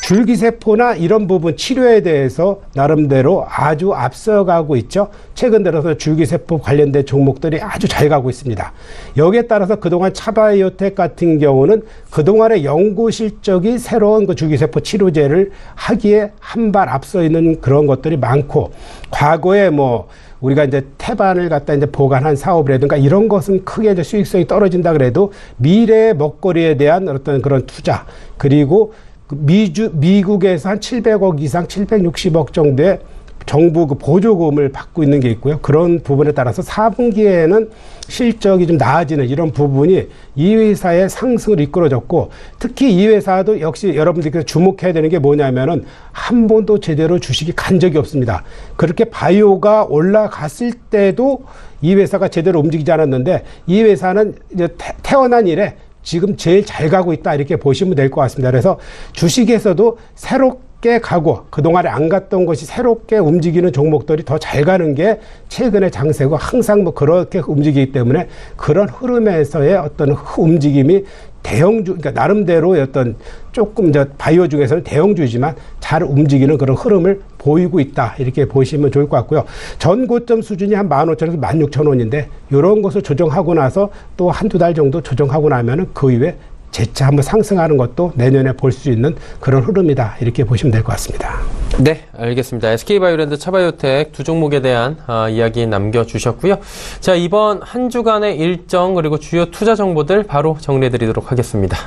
줄기세포나 이런 부분 치료에 대해서 나름대로 아주 앞서가고 있죠. 최근 들어서 줄기세포 관련된 종목들이 아주 잘 가고 있습니다. 여기에 따라서 그동안 차바이오텍 같은 경우는 그동안의 연구 실적이 새로운 그 줄기세포 치료제를 하기에 한 발 앞서 있는 그런 것들이 많고, 과거에 뭐 우리가 이제 태반을 갖다 이제 보관한 사업이라든가 이런 것은 크게 이제 수익성이 떨어진다 그래도 미래의 먹거리에 대한 어떤 그런 투자, 그리고 미국에서 한 700억 이상 760억 정도의 정부 그 보조금을 받고 있는 게 있고요. 그런 부분에 따라서 4분기에는 실적이 좀 나아지는 이런 부분이 이 회사의 상승을 이끌어줬고, 특히 이 회사도 역시 여러분들께서 주목해야 되는 게 뭐냐면은 한 번도 제대로 주식이 간 적이 없습니다. 그렇게 바이오가 올라갔을 때도 이 회사가 제대로 움직이지 않았는데, 이 회사는 이제 태어난 이래 지금 제일 잘 가고 있다, 이렇게 보시면 될 것 같습니다. 그래서 주식에서도 새롭게 새롭게 가고 그동안에 안 갔던 것이 새롭게 움직이는 종목들이 더 잘 가는 게 최근의 장세고 항상 뭐 그렇게 움직이기 때문에 그런 흐름에서의 어떤 움직임이 대형주, 그러니까 나름대로의 어떤 조금 이제 바이오 중에서는 대형주지만 잘 움직이는 그런 흐름을 보이고 있다. 이렇게 보시면 좋을 것 같고요. 전 고점 수준이 한 15,000원에서 16,000원인데 이런 것을 조정하고 나서 또 한두 달 정도 조정하고 나면은 그 이후에 재차 한번 상승하는 것도 내년에 볼 수 있는 그런 흐름이다. 이렇게 보시면 될 것 같습니다. 네, 알겠습니다. SK바이오랜드, 차바이오텍 두 종목에 대한 이야기 남겨주셨고요. 자, 이번 한 주간의 일정 그리고 주요 투자 정보들 바로 정리해드리도록 하겠습니다.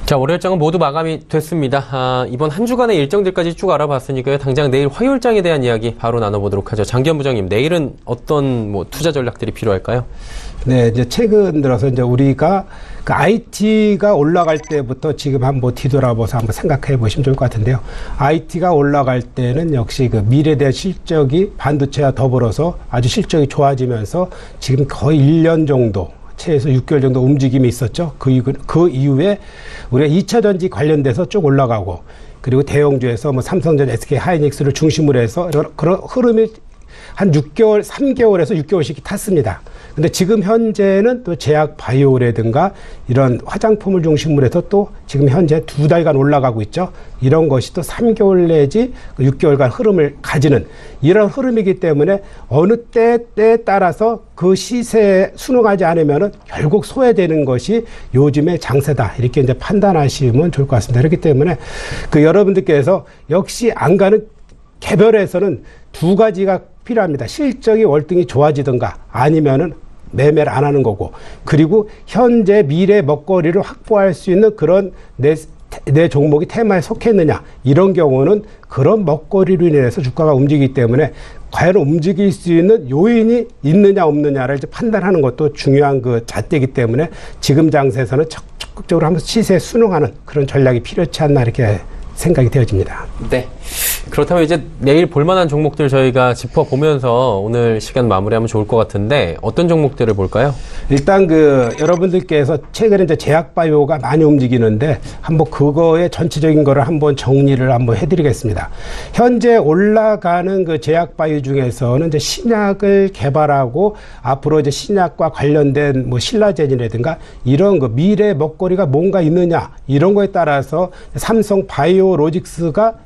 자, 월요일장은 모두 마감이 됐습니다. 이번 한 주간의 일정들까지 쭉 알아봤으니까요. 당장 내일 화요일장에 대한 이야기 바로 나눠보도록 하죠. 장기현 부장님, 내일은 어떤 투자 전략들이 필요할까요? 네, 이제 최근 들어서 이제 우리가 그 IT가 올라갈 때부터 지금 한번 뒤돌아보서 한번 생각해 보시면 좋을 것 같은데요. IT가 올라갈 때는 역시 그 미래에 대한 실적이 반도체와 더불어서 아주 실적이 좋아지면서 지금 거의 1년 정도 최소 6개월 정도 움직임이 있었죠. 그 이후에 우리가 2차 전지 관련돼서 쭉 올라가고 그리고 대형주에서 뭐 삼성전, SK 하이닉스를 중심으로 해서 그런 흐름이 한 6개월, 3개월에서 6개월씩 탔습니다. 근데 지금 현재는 또 제약 바이오라든가 이런 화장품을 중심으로 해서 또 지금 현재 2달간 올라가고 있죠. 이런 것이 또 3개월 내지 6개월간 흐름을 가지는 이런 흐름이기 때문에 어느 때에 따라서 그 시세에 순응하지 않으면은 결국 소외되는 것이 요즘의 장세다. 이렇게 이제 판단하시면 좋을 것 같습니다. 그렇기 때문에 그 여러분들께서 역시 안 가는 개별에서는 두 가지가 필요합니다. 실적이 월등히 좋아지든가 아니면은 매매를 안 하는 거고 그리고 현재 미래 먹거리를 확보할 수 있는 그런 내 종목이 테마에 속했느냐 이런 경우는 그런 먹거리로 인해서 주가가 움직이기 때문에 과연 움직일 수 있는 요인이 있느냐 없느냐를 이제 판단하는 것도 중요한 그 잣대이기 때문에 지금 장세에서는 적극적으로 한번 시세에 순응하는 그런 전략이 필요치 않나 이렇게 생각이 되어집니다. 네. 그렇다면 이제 내일 볼만한 종목들 저희가 짚어보면서 오늘 시간 마무리하면 좋을 것 같은데 어떤 종목들을 볼까요? 일단 그 여러분들께서 최근에 이제 제약바이오가 많이 움직이는데 한번 그거의 전체적인 거를 한번 정리를 한번 해드리겠습니다. 현재 올라가는 그 제약바이오 중에서는 이제 신약을 개발하고 앞으로 이제 신약과 관련된 뭐 신라젠이라든가 이런 그 미래 먹거리가 뭔가 있느냐 이런 거에 따라서 삼성 바이오로직스가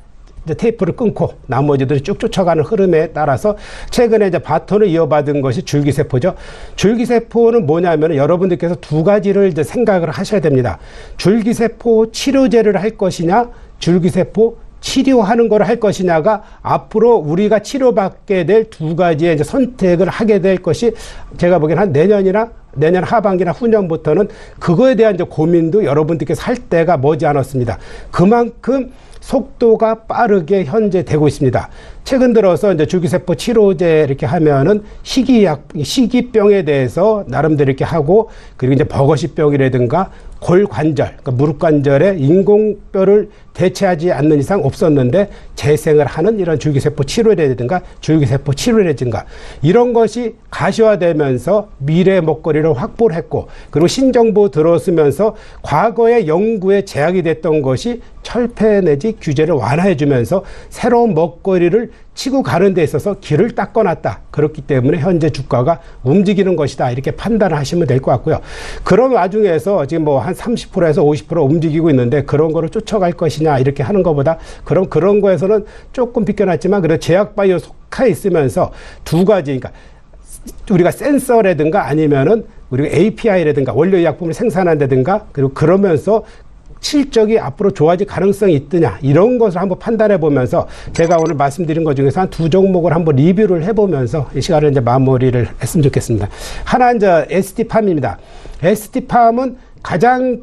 이제 테이프를 끊고 나머지들이 쭉 쫓아가는 흐름에 따라서 최근에 이제 바톤을 이어받은 것이 줄기세포죠. 줄기세포는 뭐냐면 여러분들께서 두 가지를 이제 생각을 하셔야 됩니다. 줄기세포 치료제를 할 것이냐, 줄기세포 치료하는 걸 할 것이냐가 앞으로 우리가 치료받게 될 두 가지의 이제 선택을 하게 될 것이 제가 보기엔 한 내년 하반기나 후년부터는 그거에 대한 이제 고민도 여러분들께서 할 때가 머지않았습니다. 그만큼 속도가 빠르게 현재 되고 있습니다. 최근 들어서 이제 줄기세포 치료제 이렇게 하면은 희귀병에 대해서 나름대로 이렇게 하고 그리고 이제 버거시병이라든가 골관절, 그러니까 무릎 관절에 인공뼈를 대체하지 않는 이상 없었는데 재생을 하는 이런 줄기세포 치료라든가 줄기세포 치료라든가 이런 것이 가시화되면서 미래 먹거리를 확보를 했고 그리고 신정보 들어서면서 과거의 연구에 제약이 됐던 것이 철폐 내지 규제를 완화해 주면서 새로운 먹거리를 치고 가는 데 있어서 길을 닦아놨다. 그렇기 때문에 현재 주가가 움직이는 것이다. 이렇게 판단을 하시면 될 것 같고요. 그런 와중에서 지금 뭐 한 30%에서 50% 움직이고 있는데 그런 거를 쫓아갈 것이냐 이렇게 하는 것보다 그런 거에서는 조금 비껴놨지만 그래도 제약바이오 속해 있으면서 두 가지 그러니까 우리가 센서라든가 아니면은 우리가 API라든가 원료의약품을 생산한다든가 그리고 그러면서 실적이 앞으로 좋아질 가능성이 있느냐 이런 것을 한번 판단해 보면서 제가 오늘 말씀드린 것 중에서 한 두 종목을 한번 리뷰를 해보면서 이 시간을 이제 마무리를 했으면 좋겠습니다. 하나 이제 ST팜입니다. ST팜은 가장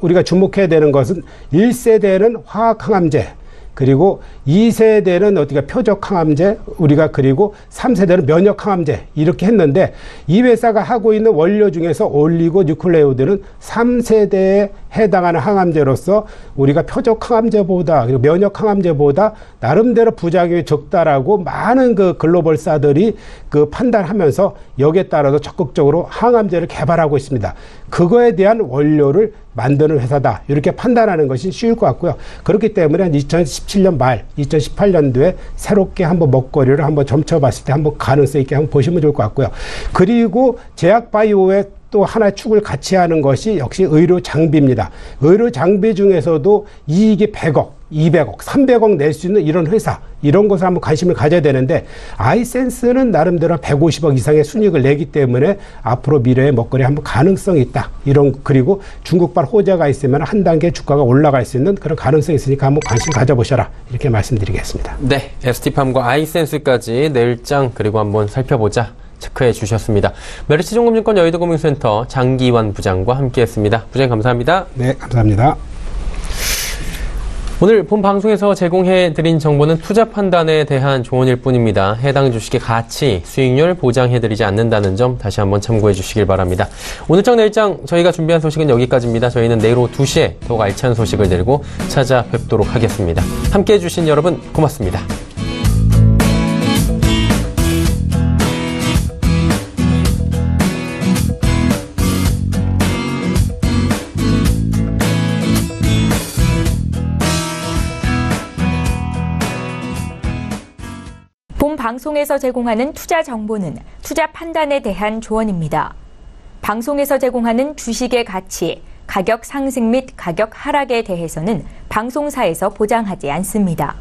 우리가 주목해야 되는 것은 1세대는 화학항암제 그리고 2세대는 어디가 표적항암제, 우리가 그리고 3세대는 면역항암제 이렇게 했는데 이 회사가 하고 있는 원료 중에서 올리고뉴클레오드는 3세대에 해당하는 항암제로서 우리가 표적항암제보다 그리고 면역항암제보다 나름대로 부작용이 적다라고 많은 그 글로벌사들이 그 판단하면서 여기에 따라서 적극적으로 항암제를 개발하고 있습니다. 그거에 대한 원료를 만드는 회사다. 이렇게 판단하는 것이 쉬울 것 같고요. 그렇기 때문에 2017년 말, 2018년도에 새롭게 한번 먹거리를 한번 점쳐봤을 때 한번 가능성 있게 한번 보시면 좋을 것 같고요. 그리고 제약바이오의 또 하나의 축을 같이 하는 것이 역시 의료 장비입니다. 의료 장비 중에서도 이익이 100억, 200억, 300억 낼 수 있는 이런 회사, 이런 것을 한번 관심을 가져야 되는데 아이센스는 나름대로 150억 이상의 순이익을 내기 때문에 앞으로 미래의 먹거리 한번 가능성이 있다. 그리고 중국발 호재가 있으면 한 단계 주가가 올라갈 수 있는 그런 가능성이 있으니까 한번 관심 가져보셔라. 이렇게 말씀드리겠습니다. 네, ST팜과 아이센스까지 내일장 그리고 한번 살펴보자. 체크해 주셨습니다. 메리츠증권증권 여의도금융센터 장기환 부장과 함께했습니다. 부장님 감사합니다. 네, 감사합니다. 오늘 본 방송에서 제공해드린 정보는 투자 판단에 대한 조언일 뿐입니다. 해당 주식의 가치, 수익률 보장해드리지 않는다는 점 다시 한번 참고해 주시길 바랍니다. 오늘장 내일장 저희가 준비한 소식은 여기까지입니다. 저희는 내일 오후 2시에 더욱 알찬 소식을 들고 찾아뵙도록 하겠습니다. 함께해 주신 여러분 고맙습니다. 본 방송에서 제공하는 투자 정보는 투자 판단에 대한 조언입니다. 방송에서 제공하는 주식의 가치, 가격 상승 및 가격 하락에 대해서는 방송사에서 보장하지 않습니다.